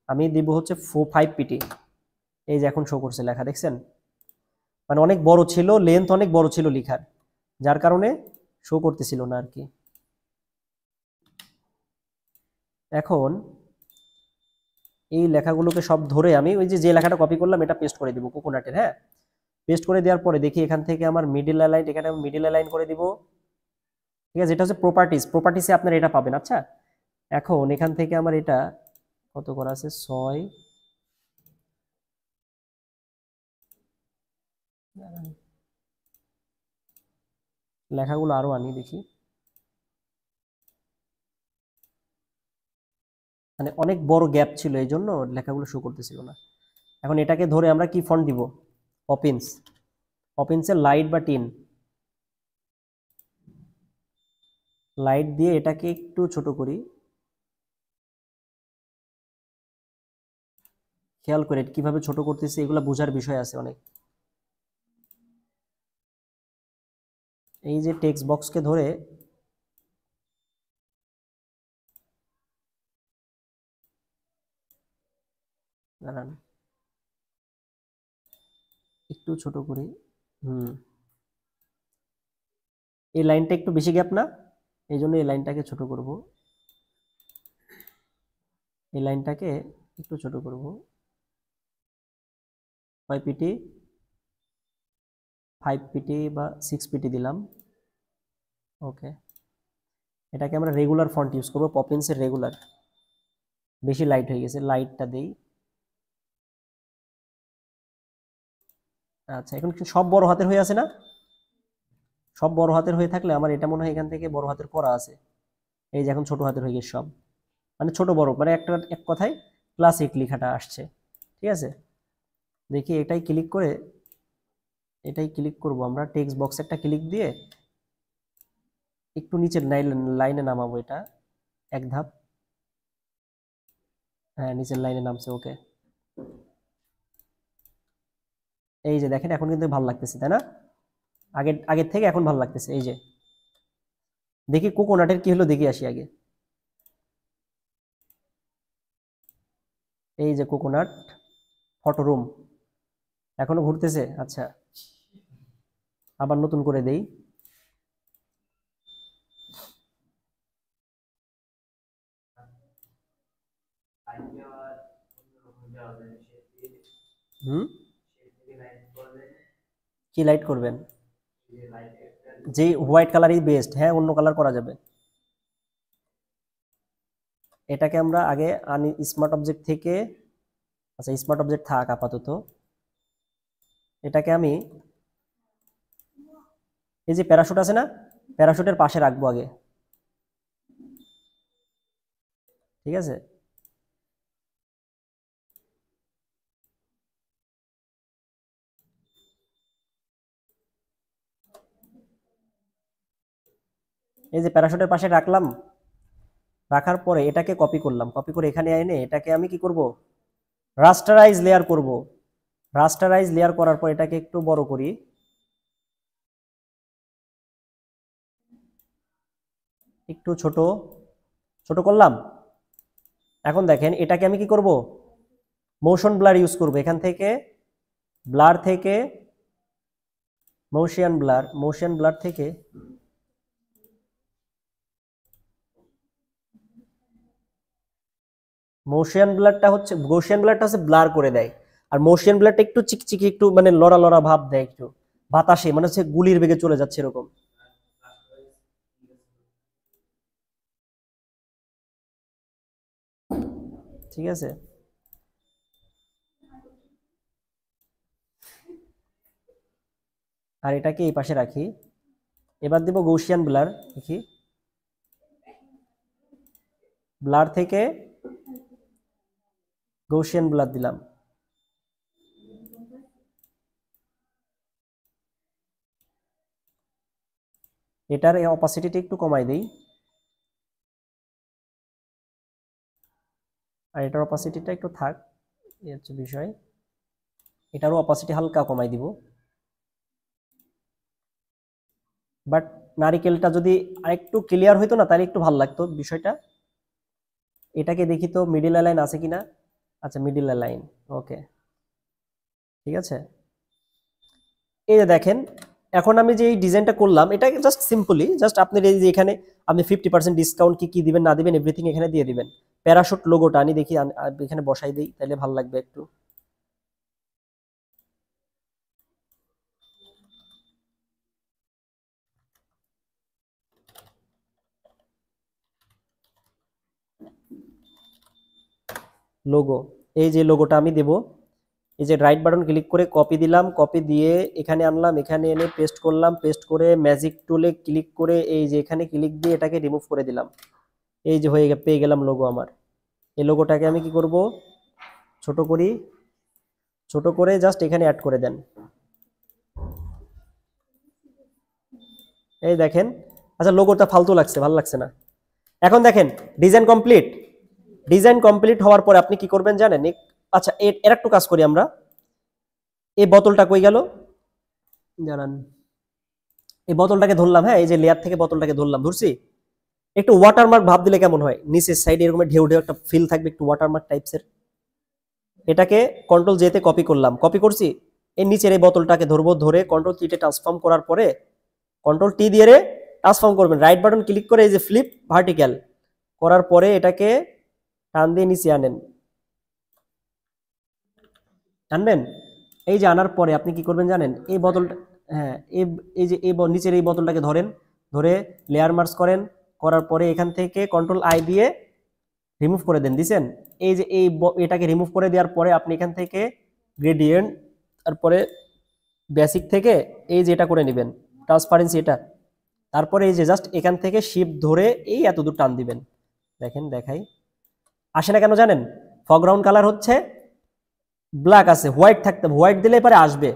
আমি দিব হচ্ছে 5 পিটি। এই যে এখন শো করছে লেখা, দেখছেন? মানে অনেক বড় ছিল, লেন্থ অনেক বড় ছিল লেখার, যার কারণে শো করতেছিল না আর কি। এখন এই লেখাগুলোকে সব ধরে আমি ওই যে লেখাটা কপি করলাম এটা পেস্ট করে দিব কোকোনাটের। হ্যাঁ, পেস্ট করে দেওয়ার পরে দেখি এখান থেকে আমার মিডিল অ্যালাইন, এখানে আমি মিডিল অ্যালাইন করে দিব। ঠিক আছে, এটা হচ্ছে প্রপার্টিজ, প্রপার্টিসে আপনারা এটা পাবেন। আচ্ছা, এখন এখান থেকে আমার এটা কত করা আছে, 6। লেখাগুলো আরো আনি দেখি, মানে অনেক বড় গ্যাপ ছিল এই জন্য লেখাগুলো শো করতেছিল না। এখন এটাকে ধরে আমরা কি ফন্ট দিব, পপিন্স। পপিন্সের লাইট বা টিন, লাইট দিয়ে এটাকে একটু ছোট করি। খেয়াল করে কিভাবে ছোট করতেছি, এগুলো বোঝার বিষয় আছে অনেক। এই যে টেক্সট বক্সকে ধরে দাঁড়ান একটু ছোট করি। হুম, এই লাইনটা একটু বেশি গ্যাপ না, এই জন্য এই লাইনটাকে ছোট করব। এই লাইনটাকে একটু ছোট করব। 5 পিটি, 5 পিটি বা 6 পিটি দিলাম। ওকে, এটাকে আমরা রেগুলার ফন্ট ইউজ করবো, পপিন্সের রেগুলার। বেশি লাইট হয়ে গেছে, লাইটটা দেই। আচ্ছা, এখন কি সব বড় হাতের হয়ে আছে না? সব বড় হাতের হয়ে থাকলে আমার এটা মনে হয় এখান থেকে বড় হাতের করা আছে। এই যে এখন ছোট হাতের হয়ে গেছে সব, মানে ছোট বড়, মানে একটা এক কথায় ক্লাসিক লেখাটা আসছে। ঠিক আছে, দেখি এটাই ক্লিক করে, এটাই ক্লিক করব আমরা, টেক্সট বক্স একটা ক্লিক দিয়ে একটু নিচের লাইনে নামাবো এটা, এক ধাপ। হ্যাঁ, নিচের লাইনে নামছে। ওকে, এই যে দেখেন এখন কিন্তু ভালো লাগতেছে, তাই না? আগের থেকে এখন ভালো লাগতেছে। এই যে দেখি কোকোনাটের কি হলো, দেখি আসি আগে। এই যে কোকোনাট ফটো রুম এখনো ঘুরতেছে। আচ্ছা, আবার নতুন করে দেই। হুম, কি লাইট করবেন? যে হোয়াইট কালারই বেস্ট। হ্যাঁ, অন্য কালার করা যাবে। এটাকে আমরা আগে আনি স্মার্ট অবজেক্ট থেকে। আচ্ছা স্মার্ট অবজেক্ট থাক আপাতত। এটাকে আমি এই যে প্যারাশুট আছে না, প্যারাশুটের পাশে রাখবো আগে, ঠিক আছে। এই যে প্যারাশুটের পাশে রাখলাম, রাখার পরে এটাকে কপি করলাম, কপি করে এখানে এনে এটাকে আমি কি করব, রাস্টারাইজ লেয়ার করব। রাস্টারাইজ লেয়ার করার পর এটাকে একটু বড় করি, একটু ছোট ছোট করলাম। এখন দেখেন এটাকে আমি কি করব, মোশন ব্লার ইউজ করব। এখান থেকে ব্লার থেকে মোশন ব্লার থেকে গৌসিয়ান ব্লারটা হচ্ছে ব্লার করে দেয়, আর মোশন ব্লারটা একটু চিকচিকি, একটু মানে লড়া লড়া ভাব দেয়, একটু বাতাসে মানে হচ্ছে গুলির বেগে চলে যাচ্ছে এরকম। ঠিক আছে, আর এটাকে এই পাশে রাখি। এবার দেব গৌসিয়ান ব্লার, দেখি ব্লার থেকে গৌসিয়ান ব্লার দিলাম। এটার অপাসিটিটা একটু কমাই দেই, আর এটার অপাসিটিটা একটু থাক, এই হচ্ছে বিষয়। এটারও অপাসিটি হালকা কমাই দিব। বাট নারিকেলটা যদি আরেকটু ক্লিয়ার হইতো না তাহলে একটু ভালো লাগতো বিষয়টা। এটাকে দেখি তো মিডিল লাইন আছে কিনা। আচ্ছা মিডিল লাইন, ওকে ঠিক আছে। এই যে দেখেন এখন আমি যে এই ডিজাইনটা করলাম, এটাকে জাস্ট সিম্পলি জাস্ট আপনি এই যে এখানে আপনি 50% ডিসকাউন্ট কি কি দিবেন না দিবেন এভরিথিং এখানে দিয়ে দিবেন। প্যারাশুট লোগোটা আমি দেখি এখানে বসাই দিই, তাহলে ভালো লাগবে একটু। লোগো, এই যে লোগোটা আমি দেব। এই যে রাইট বাটন ক্লিক করে কপি দিলাম, কপি দিয়ে এখানে আনলাম, এখানে এনে পেস্ট করলাম, পেস্ট করে ম্যাজিক টুলে ক্লিক করে এই যে এখানে ক্লিক দিয়ে এটাকে রিমুভ করে দিলাম। এই যে পেয়ে গেলাম লোগো আমার। এই লোগোটাকে আমি কি করব, ছোট করি, ছোট করে জাস্ট এখানে অ্যাড করে দেন। এই দেখেন, আচ্ছা লোগোটা ফালতু লাগছে, ভালো লাগছে না। এখন দেখেন ডিজাইন কমপ্লিট। ডিজাইন কমপ্লিট হওয়ার পরে আপনি কি করবেন জানেন, আচ্ছা এর একটু কাজ করি আমরা। এই বোতলটা কই গেল জানান, এই বোতলটাকে ধরলাম, হ্যাঁ এই যে লেয়ার থেকে বোতলটাকে ধরলাম, ধরছি। একটু ওয়াটারমার্ক ভাব দিলে কেমন হয়, নিচের সাইডে এরকম ঢেউ ঢেউ একটা ফিল থাকবে, একটু ওয়াটারমার্ক টাইপসের। এটাকে কন্ট্রোল জেতে কপি করলাম, কপি করছি। এই নিচের এই বোতলটাকে ধরবো, ধরে কন্ট্রোল টি তে ট্রান্সফর্ম করার পরে কন্ট্রোল টি দিয়ে ট্রান্সফর্ম করবেন, রাইট বাটন ক্লিক করে এই যে ফ্লিপ ভার্টিক্যাল করার পরে এটাকে টান দিয়ে নিচে আনবেন। এই যে আনার পরে আপনি কি করবেন জানেন, এই বোতলটা, হ্যাঁ এই যে এই নিচের এই বোতলটাকে ধরেন, ধরে লেয়ার মার্কস করেন, করার পরে এখান থেকে কন্ট্রোল আই দিয়ে রিমুভ করে দেন, দিছেন। এই যে এটাকে রিমুভ করে দেওয়ার পরে আপনি এখান থেকে গ্রেডিয়েন্ট, তারপরে বেসিক থেকে এই যে এটা করে নেবেন ট্রান্সপারেন্সি এটা, তারপরে এই যে জাস্ট এখান থেকে শিফট ধরে এই এতদূর টান দিবেন। দেখেন দেখাই, আসে না কেন জানেন, ফরগ্রাউন্ড কালার হচ্ছে ব্ল্যাক আছে, হোয়াইট থাকতে, হোয়াইট দিলে পরে আসবে,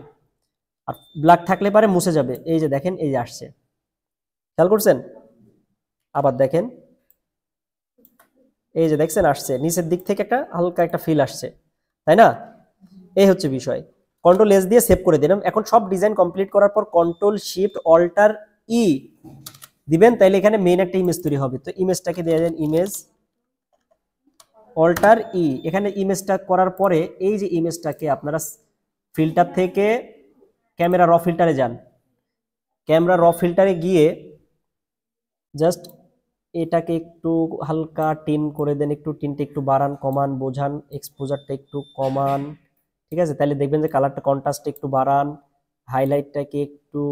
আর ব্ল্যাক থাকলে পরে মুছে যাবে। এই যে দেখেন এই যে আসছে, খেয়াল করছেন। আবার দেখেন এই যে দেখছেন আসছে, নিচের দিক থেকে একটা হালকা একটা ফিল আসছে, তাই না। এই হচ্ছে বিষয়। কন্ট্রোল এস দিয়ে সেভ করে দিলাম। এখন সব ডিজাইন কমপ্লিট করার পর কন্ট্রোল শিফট অল্টার ই দিবেন, তাইলে এখানে মেইন একটা ইমেজ তৈরি হবে। তো ইমেজটাকে দিয়ে দেন ইমেজ অল্টার ই। এখানে ইমেজটা করার পরে এই যে ইমেজটাকে আপনারা ফিল্টার থেকে ক্যামেরা র ফিল্টারে যান, ক্যামেরা র ফিল্টারে গিয়ে জাস্ট এটাকে একটু হালকা টিন করে দেন, একটু টিনটা একটু বাড়ান কমান বোঝান, এক্সপোজারটা একটু কমান, ঠিক আছে। তাহলে দেখবেন যে কালারটা কন্ট্রাস্ট একটু বাড়ান, হাইলাইটটাকে একটু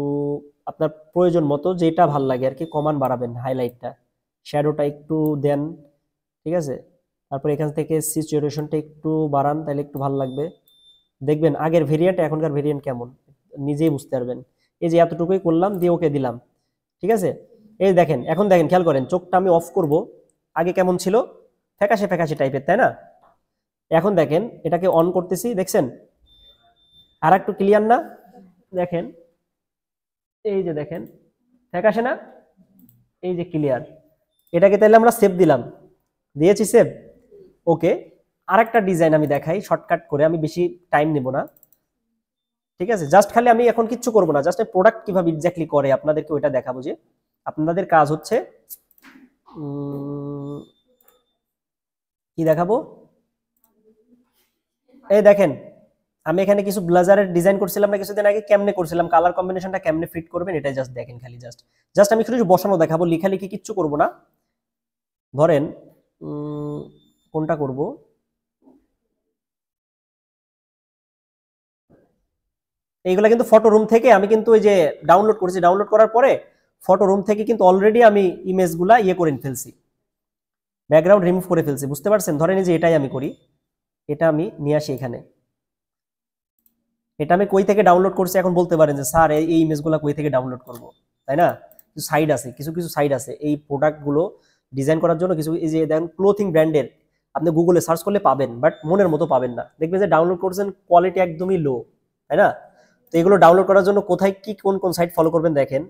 আপনার প্রয়োজন মতো যেটা ভাল লাগে আর কি কমান বাড়াবেন হাইলাইটটা, শ্যাডোটা একটু দেন, ঠিক আছে। তারপর এখান থেকে সিচুয়েশনটা একটু বাড়ান, তাহলে একটু ভালো লাগবে। দেখবেন আগের ভেরিয়েন্ট এখনকার ভেরিয়েন্ট কেমন, নিজেই বুঝতে পারবেন। এই যে এতটুকুই করলাম, দিয়ে ওকে দিলাম, ঠিক আছে। এই দেখেন, এখন দেখেন, খেয়াল করেন, চোখটা আমি অফ করব, আগে কেমন ছিল, ফ্যাকাশে ফ্যাকাশে টাইপের, তাই না? এখন দেখেন এটাকে অন করতেছি, দেখছেন আর একটু ক্লিয়ার না? দেখেন, এই যে দেখেন ফ্যাকাশে না, এই যে ক্লিয়ার। এটাকে তাহলে আমরা সেভ দিলাম, দিয়েছি সেভ, ওকে। আরেকটা ডিজাইন আমি দেখাই শর্টকাট করে, আমি বেশি টাইম নেব না, ঠিক আছে। জাস্ট খালি আমি এখন কিচ্ছু করবো না, জাস্ট প্রোডাক্ট কিভাবে এক্স্যাক্টলি করে আপনাদেরকে ওইটা দেখাবো। যে আপনাদের কাজ হচ্ছে কি দেখাবো, এই দেখেন আমি এখানে কিছু ব্লেজারের ডিজাইন করছিলাম না কিছুদিন আগে, কেমনে করছিলাম, কালার কম্বিনেশনটা কেমনে ফিট করবেন, এটাই জাস্ট দেখেন খালি। জাস্ট জাস্ট আমি শুধু বসানো দেখাবো, লিখালিখি কিচ্ছু করব না। ধরেন কোনটা করব, এইগুলা কিন্তু ফটো রুম থেকে আমি কিন্তু ওই যে ডাউনলোড করেছি, ডাউনলোড করার পরে ফটো রুম থেকে কিন্তু অলরেডি আমি ইমেজগুলা ইয়ে করে ফেলছি, ব্যাকগ্রাউন্ড রিমুভ করে ফেলছি, বুঝতে পারছেন? ধরেন এই যে এটাই আমি করি, এটা আমি নিয়ে আসি এখানে, এটা আমি কই থেকে ডাউনলোড করছি, এখন বলতে পারেন যে স্যার এই ইমেজগুলো কই থেকে ডাউনলোড করব, তাই না? কিছু সাইট আছে, কিছু কিছু সাইট আছে এই প্রোডাক্টগুলো ডিজাইন করার জন্য। কিছু এই যে দেখেন ক্লোথিং ব্র্যান্ডের, আপনি গুগলে সার্চ করলে পাবেন, বাট মনের মতো পাবেন না, দেখবেন যে ডাউনলোড করছেন কোয়ালিটি একদমই লো, তাই না? তো এগুলো ডাউনলোড করার জন্য কোথায় কি কোন কোন সাইট ফলো করবেন দেখেন,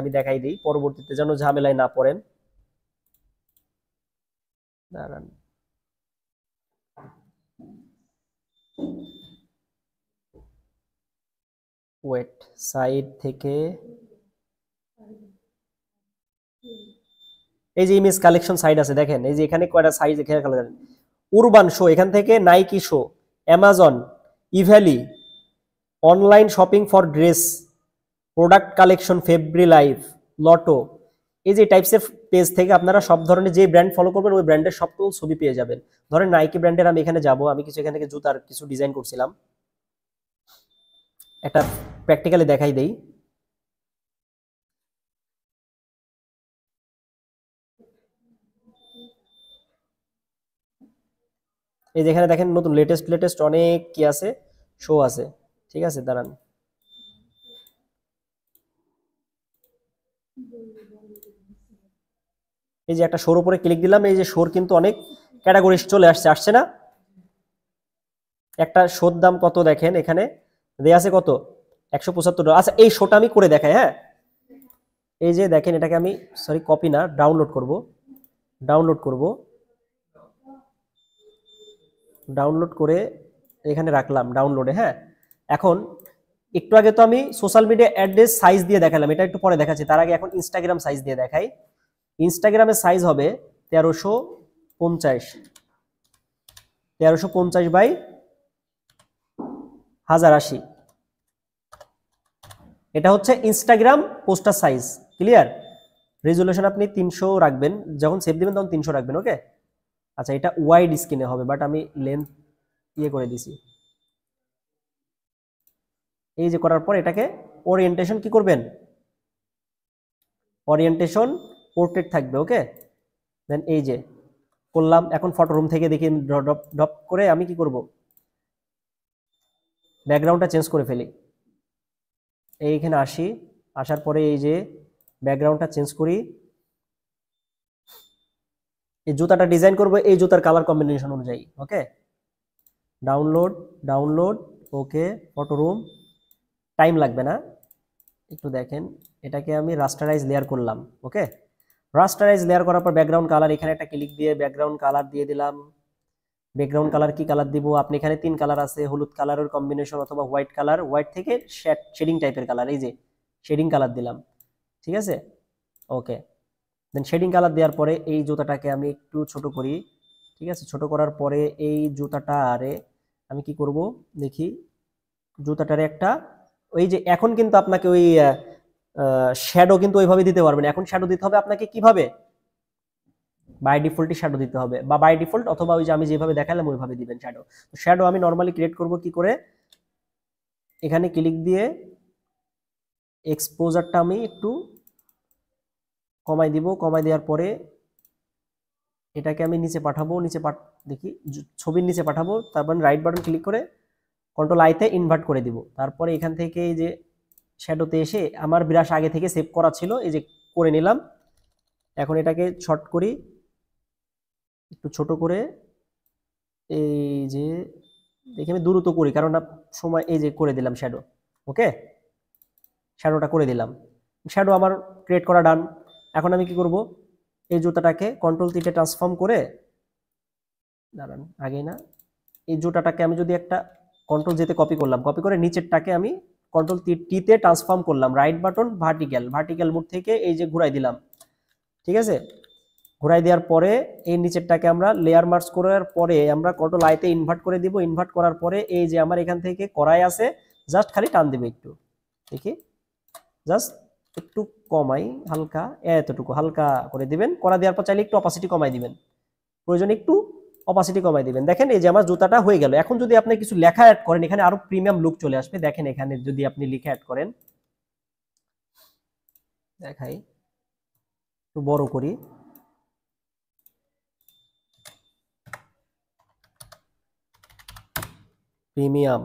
আমি দেখাই দিই, পরবর্তীতে যেন ঝামেলায় না পড়েন। দাঁড়ান, ওয়েট, সাইট থেকে এই যে ইমেজ কালেকশন সাইট আছে, দেখেন এই যে এখানে কয়টা সাইট, এখানে উরবান শো, এখান থেকে Nike shoe, Amazon, Evaly, online shopping for dress, product collection, Fabrilife, Lotto, এই যে টাইপসের পেজ থেকে আপনারা সব ধরনের যে ব্র্যান্ড ফলো করবেন ওই ব্র্যান্ডের সবগুলো ছবি পেয়ে যাবেন। ধরেন নাইকি ব্র্যান্ডের আমি এখানে যাব, আমি কিছু এখান থেকে জুতার কিছু ডিজাইন করছিলাম, একটা প্র্যাকটিক্যালি দেখাই দেই। এই যেখানে দেখেন নতুন লেটেস্ট লেটেস্ট অনেক কি আছে, শো আছে, ঠিক আছে। দাঁড়ান, এই যে একটা শোর উপরে ক্লিক দিলাম, এই যে শোর কিন্তু অনেক ক্যাটাগরি চলে আসছে, আসছে না? একটা শোর দাম কত দেখেন, এখানে দেয়া আছে কত, $175। আচ্ছা এই শোটা আমি করে দেখাই, হ্যাঁ। এই যে দেখেন এটাকে আমি, সরি কপি না, ডাউনলোড করব, ডাউনলোড করব, ডাউনলোড করে এখানে রাখলাম ডাউনলোডে, হ্যাঁ। এখন একটু আগে তো আমি সোশ্যাল মিডিয়া অ্যাড্রেস সাইজ দিয়ে দেখালাম, এটা একটু পরে দেখাচ্ছি, তার আগে এখন ইনস্টাগ্রাম সাইজ দিয়ে দেখাই। ইনস্টাগ্রামের সাইজ হবে 1350, 1350 বাই 1080, এটা হচ্ছে Instagram poster size, clear? Resolution আপনি 300 রাখবেন, যখন সেভ দিবেন তখন 300 রাখবেন, ওকে। আচ্ছা এটা ওয়াইড স্ক্রিনে হবে, বাট আমি লেন্থ ইয়ে করে দিছি। এই যে করার পর এটাকে ওরিয়েন্টেশন কি করবেন, ওরিয়েন্টেশন পোর্ট্রেট থাকবে, ওকে। দেন এই যে করলাম, এখন ফটো রুম থেকে দেখি ড্রপ ড্রপ করে আমি কি করব, ব্যাকগ্রাউন্ডটা চেঞ্জ করে ফেলি, এইখানে আসি, আসার পরে এই যে ব্যাকগ্রাউন্ডটা চেঞ্জ করি, এই জুতাটা ডিজাইন করব এই জুতার কালার কম্বিনেশন অনুযায়ী, ওকে। ডাউনলোড, ডাউনলোড, ওকে, ফটো রুম, টাইম লাগবে না, একটু দেখেন। এটাকে আমি রাস্টারাইজ লেয়ার করলাম, ওকে। রাস্টারাইজ লেয়ার করার পর ব্যাকগ্রাউন্ড কালার, এখানে একটা ক্লিক দিয়ে ব্যাকগ্রাউন্ড কালার দিয়ে দিলাম। ব্যাকগ্রাউন্ড কালার কি কালার দিব, আপনি এখানে 3 কালার আছে, হলুদ কালারের কম্বিনেশন অথবা হোয়াইট কালার, হোয়াইট থেকে শেডিং টাইপের কালার, এই যে শেডিং কালার দিলাম, ঠিক আছে, ওকে। দেন শেডিং কালার দেওয়ার পরে এই জুতাটাকে আমি একটু ছোট করি, ঠিক আছে। ছোট করার পরে এই জুতাটা আরে আমি কি করব দেখি, জুতাটারে একটা, ওই যে এখন কিন্তু আপনাকে ওই শ্যাডো কিন্তু ওইভাবে দিতে পারবেন, এখন শ্যাডো দিতে হবে আপনাকে কিভাবে, বাই ডিফল্টই শ্যাডো দিতে হবে, বা বাই ডিফল্ট অথবা ওই যে আমি যেভাবে দেখালাম ওইভাবে দিবেন শ্যাডো। তো শ্যাডো আমি নর্মালি ক্রিয়েট করব কি করে, এখানে ক্লিক দিয়ে এক্সপোজারটা আমি একটু কমাই দিব, কমাই দেওয়ার পরে এটাকে আমি নিচে পাঠাবো, দেখি ছবির নিচে পাঠাবো, তারপর রাইট বাটন ক্লিক করে কন্ট্রোল আইতে ইনভার্ট করে দিব। তারপরে এখান থেকে এই যে শ্যাডোতে এসে আমার ব্রাশ আগে থেকে সেভ করা ছিল, এই যে করে নিলাম। এখন এটাকে শর্ট করি, একটু ছোট করে, এই যে দেখি আমি দ্রুত করি কারণ সময়, এই যে করে দিলাম শ্যাডো। ওকে, শ্যাডোটা করে দিলাম, শ্যাডো আমার ক্রিয়েট করা ডান। এখন আমি কি করব, এই জুতাটাকে কন্ট্রোল টিতে ট্রান্সফর্ম করে, দাঁড়ান আগে না, এই জুতাটাকে আমি যদি একটা কন্ট্রোল যেতে কপি করলাম, কপি করে নিচেরটাকে আমি কন্ট্রোল টিতে ট্রান্সফর্ম করলাম, রাইট বাটন ভার্টিক্যাল মোড থেকে এই যে ঘুরাই দিলাম। ঠিক আছে, ঘুরাই দেওয়ার পরে এই নিচেরটাকে আমরা লেয়ার মার্জ করার পরে আমরা কন্ট্রোল আইতে ইনভার্ট করে দিব। ইনভার্ট করার পরে এই যে আমার এখান থেকে কড়াই আছে, জাস্ট খালি টান দিবে একটু, দেখি জাস্ট একটু কমাই, হালকা এতটুকু হালকা করে দিবেন। করা দেওয়ার পর চাইলে একটু অপাসিটি কমাই দিবেন, প্রয়োজন একটু অপাসিটি কমাই দিবেন। দেখেন এই যে আমার জুতাটা হয়ে গেল। এখন যদি আপনি কিছু লেখা অ্যাড করেন, এখানে আরো প্রিমিয়াম লুক চলে আসবে। দেখেন এখানে যদি আপনি লিখে অ্যাড করেন, দেখাই একটু বড় করি, প্রিমিয়াম,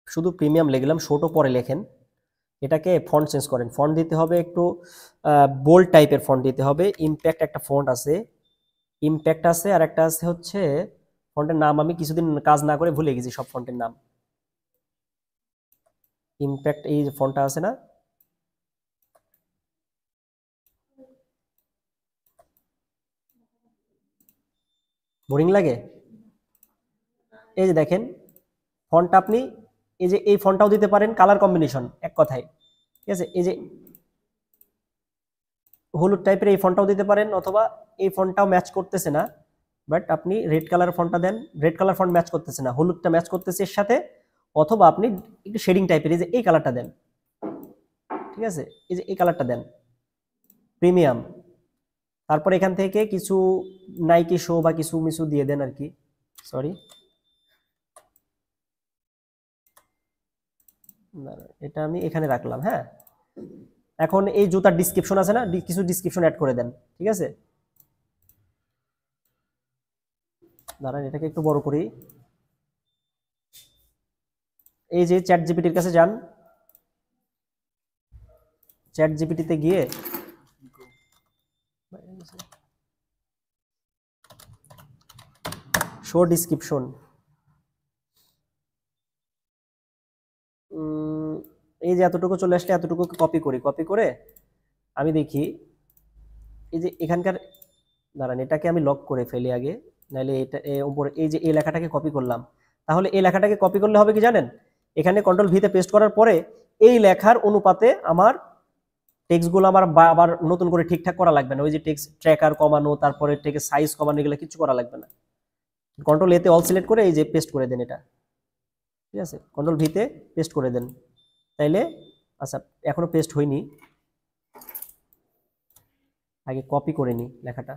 শুধু প্রিমিয়াম লিখলাম, ছোটো পরে লেখেন। এটাকে ফন্ট চেঞ্জ করেন, ফন্ট দিতে হবে একটু বোল্ড টাইপের ফন্ট দিতে হবে। ইম্প্যাক্ট একটা ফন্ট আছে, ইম্প্যাক্ট আছে, আর একটা আছে হচ্ছে ফন্টের নাম আমি কিছুদিন কাজ না করে ভুলে গেছি সব ফন্টের নাম। ইম্প্যাক্ট এই ফন্টটা আছে না, বোরিং লাগে? এই যে দেখেন ফন্টটা আপনি এই যে এই ফন্টটাও দিতে পারেন, কালার কম্বিনেশন এক কথায়। ঠিক আছে, এই যে হলুদ টাইপের এই ফন্টটাও দিতে পারেন, অথবা এই ফন্টটাও ম্যাচ করতেছে না, বাট আপনি রেড কালার ফন্টটা দেন, রেড কালার ফন্ট ম্যাচ করতেছে না, হলুদটা ম্যাচ করতেছে এর সাথে, অথবা আপনি একটু শেডিং টাইপের এই যে এই কালারটা দেন। ঠিক আছে, এই যে এই কালারটা দেন, প্রিমিয়াম। তারপর এখান থেকে কিছু নাইকি শো বা কিছু মিছু দিয়ে দেন আর কি, সরি এটা আমি এখানে রাখলাম। হ্যাঁ, এখন এই জুতার ডিসক্রিপশন আছে না, কিছু ডিসক্রিপশন অ্যাড করে দেন। ঠিক আছে, দাঁড়ান এটাকে একটু বড় করি। এই যে চ্যাট জিপিটির কাছে যান, চ্যাট জিপিটিতে গিয়ে শো ডিসক্রিপশন, এই যে এতটুকু চলে আসলে এতটুকু কপি করি, কপি করে আমি দেখি এই যে এখানকার, দাঁড়ান এটাকে আমি লক করে ফেলি আগে, নাহলে এটা উপরে এই যে এই লেখাটাকে কপি করলাম, তাহলে এই লেখাটাকে কপি করলে হবে কি জানেন, এখানে কন্ট্রোল ভিতে পেস্ট করার পরে এই লেখার অনুপাতে আমার টেক্সটগুলো আমার আবার নতুন করে ঠিকঠাক করা লাগবে না। ওই যে টেক্সট ট্র্যাকার কমানো, তারপরে টেক্সট সাইজ কমানো, এগুলো কিছু করা লাগবে না। কন্ট্রোল এতে অল সিলেক্ট করে এই যে পেস্ট করে দেন এটা। ঠিক আছে, কন্ট্রোল ভিতে পেস্ট করে দেন, তাইলে আচ্ছা এখনো পেস্ট হয়নি, আগে কপি করে নিই লেখাটা।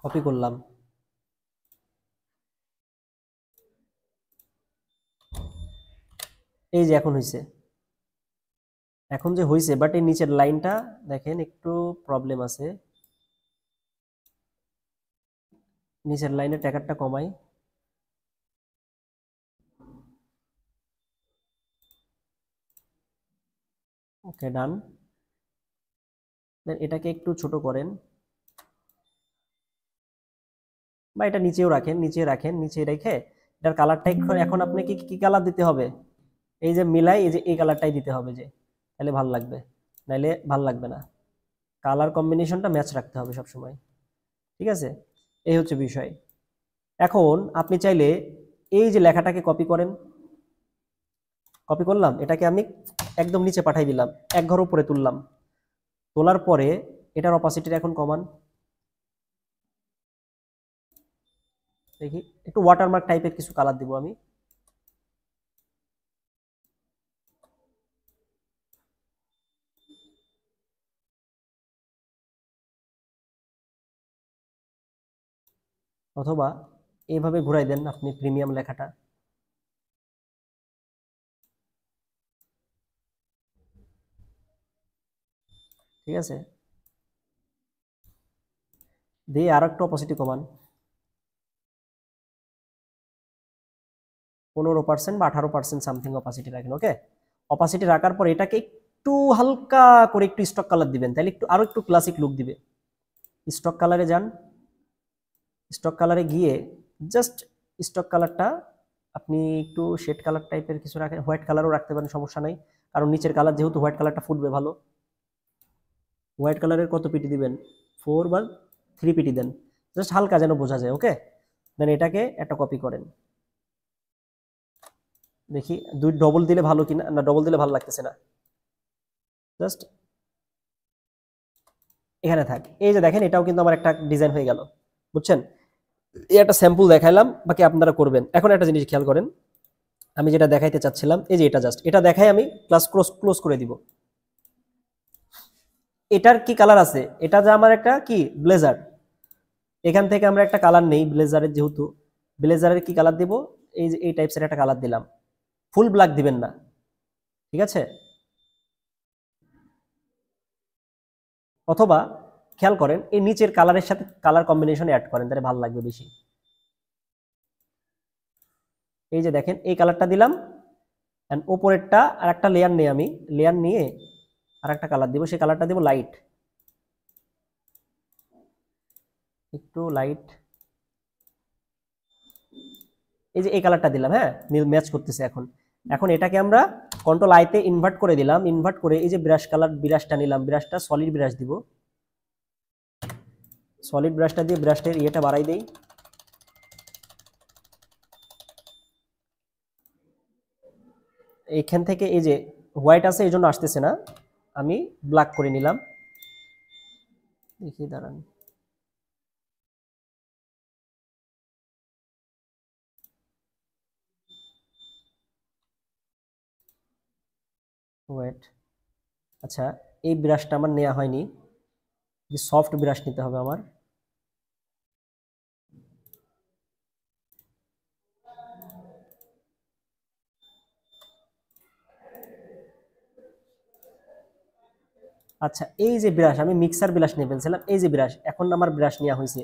কপি করলাম, এই যে এখন হয়েছে, এখন যে হয়েছে, বাট এই নিচের লাইনটা দেখেন একটু প্রবলেম আছে, নিচের লাইনে ট্যাগারটা কমাই। ওকে ডান, দেন এটাকে একটু ছোট করেন, বা এটা নিচেও রাখেন, নিচে রাখেন, নিচে রেখে এটার কালারটা এখন আপনাকে কি কালার দিতে হবে, এই যে মিলাই এই যে এই কালারটাই দিতে হবে, যে তাহলে ভালো লাগবে, নাইলে ভালো লাগবে না। কালার কম্বিনেশনটা ম্যাচ রাখতে হবে সব সময়। ঠিক আছে, এই হচ্ছে বিষয়। এখন আপনি চাইলে এই যে লেখাটাকে কপি করেন, কপি করলাম, এটাকে আমি একদম নিচে পাঠাই দিলাম, এক ঘর উপরে তুললাম, তোলার পরে এটার অপাসিটিটা এখন কমান, দেখি একটু ওয়াটারমার্ক টাইপের কিছু কালার দিব আমি, অথবা এইভাবে ঘুরাই দেন আপনি প্রিমিয়াম লেখাটা। ঠিক আছে, দিয়ে আর একটু অপাসিটি কমান, 15% বা 18% সামথিং অপাসিটি রাখেন। ওকে, অপাসিটি রাখার পর এটাকে একটু হালকা করে একটু স্টক কালার দিবেন, তাহলে একটু আরো একটু ক্লাসিক লুক দিবে। স্টক কালারে যান, স্টক কালারে গিয়ে জাস্ট স্টক কালারটা আপনি একটু শেড কালার টাইপের কিছু রাখেন, হোয়াইট কালারও রাখতে পারেন, সমস্যা নাই, কারণ নিচের কালার যেহেতু হোয়াইট কালারটা ফুটবে ভালো। হোয়াইট কালারের কত পিটি দিবেন, 4 বা 3 পিটি দেন, জাস্ট হালকা যেন বোঝা যায়। ওকে, দেন এটাকে একটা কপি করেন, দেখি দুই ডবল দিলে ভালো কিনা, না ডবল দিলে ভালো লাগতেছে না, জাস্ট এখানে থাক। এই যে দেখেন এটাও কিন্তু আমার একটা ডিজাইন হয়ে গেল, বুঝছেন? এই একটা স্যাম্পল দেখাইলাম, বাকি আপনারা করবেন। এখন একটা জিনিস খেয়াল করেন, আমি যেটা দেখাইতে চাচ্ছিলাম, এই যে এটা জাস্ট এটা দেখাই আমি ক্লাস ক্লোজ করে দিব। এটার কি কালার আছে, এটা যে আমার একটা কি ব্লেজার, এখান থেকে আমরা একটা কালার নেই ব্লেজারের, যেহেতু ব্লেজারের কি কালার দিব, এই যে এই টাইপসের একটা কালার দিলাম, ফুল ব্ল্যাক দিবেন না, ঠিক আছে? অথবা খেয়াল করেন এই নিচের কালারের সাথে কালার কম্বিনেশন অ্যাড করেন, তাহলে ভালো লাগবে বেশি। এই যে দেখেন এই কালারটা দিলাম, এন্ড উপরেরটা আর একটা লেয়ার নিয়ে আমি লেয়ার নিয়ে আর একটা কালার দিব, সেই কালারটা দিব লাইট, একটু লাইট, এই যে এই কালারটা দিলাম, হ্যাঁ ম্যাচ করতেছে। এখন এখন এটাকে আমরা কন্ট্রোল আইতে ইনভার্ট করে দিলাম, ইনভার্ট করে এই যে ব্রাশ কালার ব্রাশটা নিলাম, ব্রাশটা সলিড ব্রাশ দিব, সলিড ব্রাশটা দিয়ে ব্রাশটার ইয়েটা বাড়াই দেই, এইখান থেকে এই যে হোয়াইট আছে এই জন্য আসতেছে না, আমি ব্ল্যাক করে নিলাম, দেখি দাঁড়ান, হোয়াইট। আচ্ছা, এই ব্রাশটা আমার নেওয়া হয়নি, সফট ব্রাশ নিতে হবে আমার, আচ্ছা এই যে ব্রাশ আমি মিক্সার ব্রাশ নিয়ে ফেলছিলাম, এই যে ব্রাশ, এখন আমার ব্রাশ নেওয়া হয়েছে।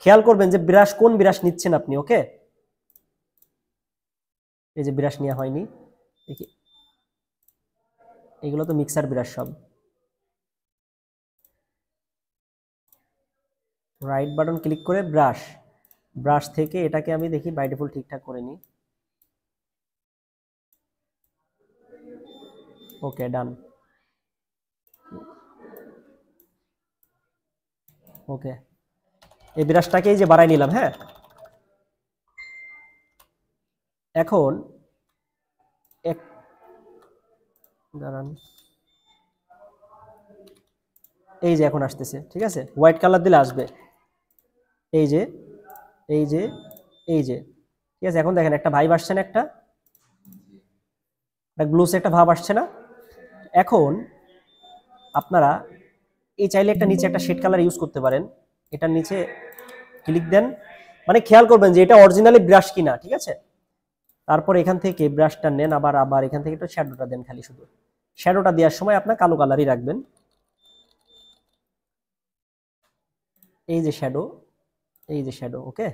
খেয়াল করবেন যে ব্রাশ কোন ব্রাশ নিচ্ছেন আপনি। ওকে, এই যে ব্রাশ নেওয়া হয়নি, দেখি এগুলো তো মিক্সার ব্রাশ সব। রাইট বাটন ক্লিক করে ব্রাশ, ব্রাশ থেকে এটাকে আমি দেখি বাই ডিফল্ট ঠিকঠাক করে নিই। ওকে ডান, ওকে এই ব্রাশটাকেই যে বাড়াই নিলাম। হ্যাঁ, এখন এক দাঁড়ান, এই যে এখন আসতেছে, ঠিক আছে, হোয়াইট কালার দিলে আসবে, এই যে এই যে এই যে, ঠিক আছে। এখন দেখেন একটা ভাইব আসছে না, একটা গ্লোসে একটা ভাব আসছে না। এখন আপনারা এই চাইলে একটা নিচে একটা শেড কালার ইউজ করতে পারেন, এটার নিচে ক্লিক দেন, মানে খেয়াল করবেন যে এটা অরিজিনালি ব্রাশ কিনা, ঠিক আছে। তারপর এখান থেকে ব্রাশটা নেন, আবার আবার এখান থেকে একটু শ্যাডোটা দেন, খালি শুধু শ্যাডোটা দেওয়ার সময় আপনার কালো কালারই রাখবেন, এই যে শ্যাডো, এই যে শ্যাডো। ওকে,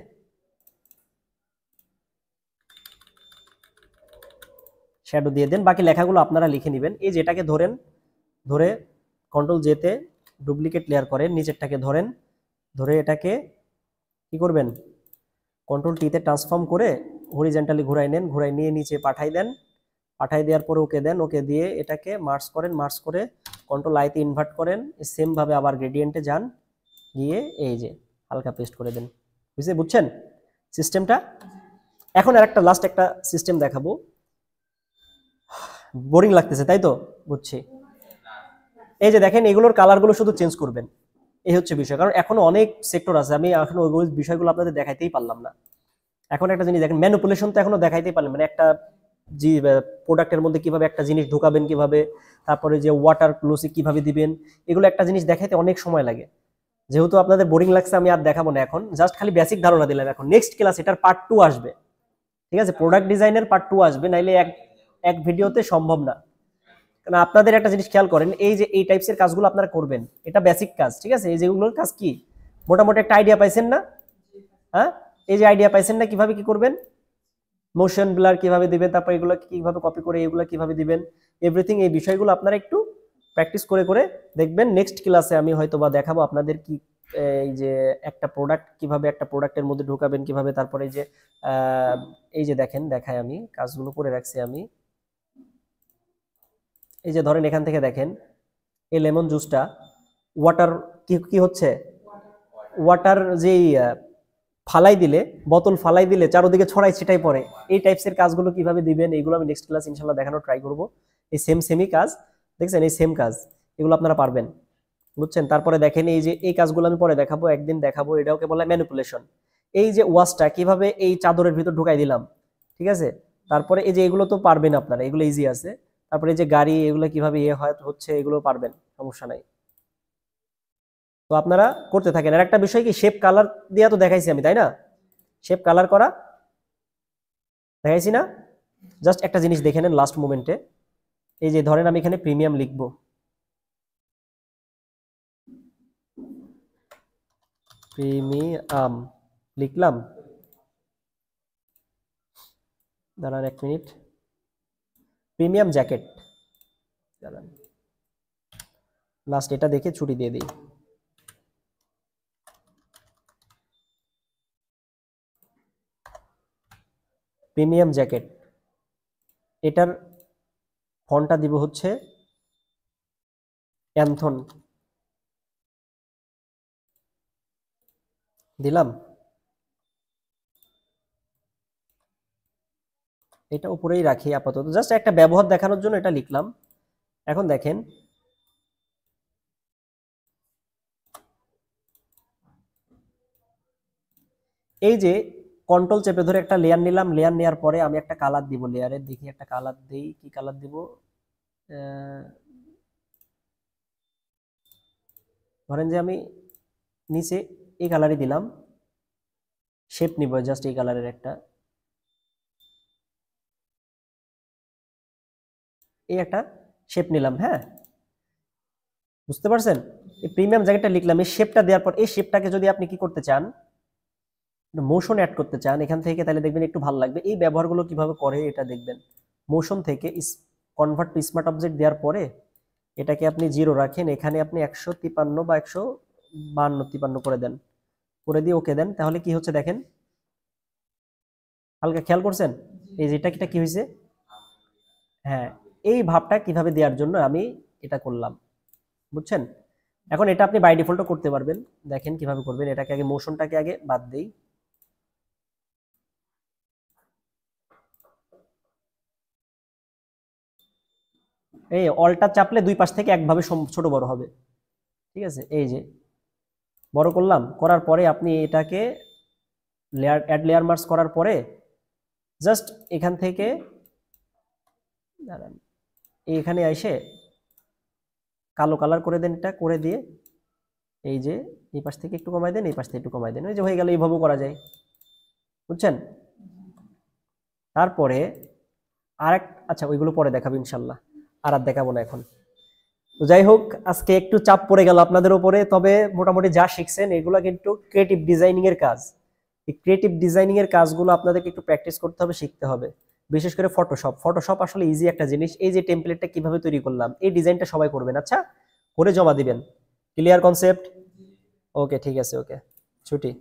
শ্যাডো দিয়ে দেন, বাকি লেখাগুলো আপনারা লিখে নেবেন। এই যে এটাকে ধরেন, ধরে কন্ট্রোল জেতে ডুপ্লিকেট লেয়ার করেন, নিচেরটাকে ধরেন, ধরে এটাকে কি করবেন, কন্ট্রোল টিতে ট্রান্সফর্ম করে হরিজেন্টালি ঘুরাই নেন, ঘুরাই নিয়ে নিচে পাঠাই দেন, পাঠাই দেওয়ার পরে ওকে দেন, ওকে দিয়ে এটাকে মার্জ করেন, মার্জ করে কন্ট্রোল আইতে ইনভার্ট করেন, সেম ভাবে আবার গ্রেডিয়েন্টে যান, গিয়ে এই যে হালকা পেস্ট করে দেন। বুঝছে, বুঝছেন সিস্টেমটা? এখন আর একটা লাস্ট একটা সিস্টেম দেখাবো, বোরিং লাগতেছে তাই তো, বুঝছি। এই যে দেখেন এগুলোর কালারগুলো শুধু চেঞ্জ করবেন, এই হচ্ছে বিষয়, কারণ এখনো অনেক সেক্টর আছে, আমি এখন ওই বিষয়গুলো আপনাদের দেখাইতেই পারলাম না। এখন একটা জিনিস দেখেন, ম্যানিপুলেশন তো এখনো দেখাইতেই পারলাম, মানে একটা জি প্রোডাক্টের মধ্যে কিভাবে একটা জিনিস ঢোকাবেন, কিভাবে তারপরে যে ওয়াটার ক্লোসি কিভাবে দিবেন, এগুলো একটা জিনিস দেখাইতে অনেক সময় লাগে। যেহেতু আপনাদের বোরিং লাগছে আমি আর দেখাবো না, এখন জাস্ট খালি বেসিক ধারণা দিলাম। এখন নেক্সট ক্লাস এটার পার্ট 2 আসবে, ঠিক আছে, প্রোডাক্ট ডিজাইনের পার্ট 2 আসবে, নাইলে এক ভিডিওতে সম্ভব না। কারণ আপনাদের একটা জিনিস খেয়াল করেন, এই যে এই টাইপসের কাজগুলো আপনারা করবেন, এটা বেসিক কাজ, ঠিক আছে? এই যেগুলোর কাজ কি মোটামুটি একটা আইডিয়া পাইছেন না? হ্যাঁ, এই যে আইডিয়া পাইছেন না কিভাবে কি করবেন, মোশন ব্লার কিভাবে দিবেন, তারপর এগুলো কিভাবে কপি করে এগুলো কিভাবে দিবেন, এভরিথিং এই বিষয়গুলো আপনারা একটু প্র্যাকটিস করে করে দেখবেন। নেক্সট ক্লাসে আমি হয়তো বা দেখাবো আপনাদের কি এই যে একটা প্রোডাক্ট কিভাবে একটা প্রোডাক্টের মধ্যে ঢোকাবেন কিভাবে, তারপরে এই যে দেখেন দেখায় আমি কাজগুলো করে রাখছি আমি। এই যে ধরেন এখান থেকে দেখেন এই লেমন জুসটা ওয়াটার কি কি হচ্ছে, ওয়াটার যেই ফালাই দিলে, বোতল ফালাই দিলে চারদিকে ছড়াই ছিটাই পড়ে, এই টাইপসের কাজগুলো কিভাবে দিবেন এগুলো আমি নেক্সট ক্লাস ইনশাল্লাহ দেখানোর ট্রাই করব। এই সেমই কাজ দেখছেন, এই সেম কাজ এগুলো আপনারা পারবেন, বুঝছেন? তারপরে দেখেন এই যে এই কাজগুলো আমি পরে দেখাবো, একদিন দেখাবো, এটাকে বলে ম্যানিপুলেশন। এই যে ওয়াশটা কিভাবে এই চাদরের ভিতর ঢুকাই দিলাম, ঠিক আছে? তারপরে এই যে এগুলো তো পারবেন আপনারা, এগুলো ইজি আছে। তারপরে এই যে গাড়ি এগুলো কিভাবে হয় হচ্ছে, এগুলো পারবেন, সমস্যা নাই। তো আপনারা করতে থাকেন। আর একটা বিষয় কি, শেপ কালার দিয়া তো দেখাইছি আমি, তাই না? শেপ কালার করা দেখাইছি না? জাস্ট একটা জিনিস দেখে নেন লাস্ট মোমেন্টে। এই যে ধরেন আমি এখানে প্রিমিয়াম লিখবো, প্রিমিয়াম লিখলাম, দাঁড়ান 1 মিনিট, প্রিমিয়াম জ্যাকেট, দাঁড়ান লাস্ট এটা দেখে ছুটি দিয়ে দিই। প্রিমিয়াম জ্যাকেট, এটার ফন্টটা দিব হচ্ছে অ্যান্থন, দিলাম। এটা উপরেই রাখি আপাতত, জাস্ট একটা ব্যবহার দেখানোর জন্য এটা লিখলাম। এখন দেখেন এই যে কন্ট্রোল চেপে ধরে একটা লেয়ার নিলাম, লেয়ার নেওয়ার পরে আমি একটা কালার দিব লেয়ারে, দেখি একটা কালার দেই, কি কালার দিব? ধরেন যে আমি নিচে এই কালারই দিলাম, শেপ নিব জাস্ট এই কালারের একটা, এই একটা শেপ নিলাম। হ্যাঁ, বুঝতে পারছেন? এই প্রিমিয়াম জ্যাকেটটা লিখলাম, এই শেপটা দেওয়ার পর এই শেপটাকে যদি আপনি কি করতে চান, মোশন অ্যাড করতে চান এখান থেকে, তাহলে দেখবেন একটু ভালো লাগবে। এই ব্যবহারগুলো কিভাবে করে এটা দেখবেন। মোশন থেকে কনভার্ট টু স্মার্ট অবজেক্ট দেওয়ার পরে এটাকে আপনি 0 রাখেন, এখানে আপনি 153 বা 152 করে দেন, করে দিয়ে ওকে দেন, তাহলে কি হচ্ছে দেখেন, হালকা খেয়াল করছেন এই যেটা কি হয়েছে? হ্যাঁ, এই ভাবটা কিভাবে দেওয়ার জন্য আমি এটা করলাম, বুঝছেন? এখন এটা আপনি বাই ডিফল্টও করতে পারবেন, দেখেন কিভাবে করবেন। এটাকে আগে মোশনটাকে আগে বাদ দেই, এই অলটা চাপলে দুই পাশ থেকে একভাবে ছোট বড় হবে, ঠিক আছে? এই যে বড় করলাম, করার পরে আপনি এটাকে অ্যাড লেয়ার মার্কস করার পরে জাস্ট এখান থেকে দাঁড়ান, এখানে এসে কালো কালার করে দেন, এটা করে দিয়ে এই যে এই পাশ থেকে একটু কমাই দেন, এই পাশ থেকে একটু কমাই দেন, ওই যে হয়ে গেল, এইভাবেও করা যায়, বুঝছেন? তারপরে আচ্ছা ওইগুলো পরে দেখাবো ইনশাল্লাহ, আর দেখাবো না এখন। তো যাই হোক, আজকে একটু চাপ পড়ে গেল আপনাদের উপরে, তবে মোটামুটি যা শিখছেন এগুলো কিন্তু ক্রিয়েটিভ ডিজাইনিং এর কাজ। এই ক্রিয়েটিভ ডিজাইনিং এর কাজগুলো আপনাদেরকে একটু প্র্যাকটিস করতে হবে, শিখতে হবে, বিশেষ করে ফটোশপ আসলে ইজি একটা জিনিস। এই যে টেমপ্লেটটা কিভাবে তৈরি করলাম, এই ডিজাইনটা সবাই করবেন, আচ্ছা করে জমা দিবেন। Clear concept? ওকে, ঠিক আছে, ওকে, ছুটি।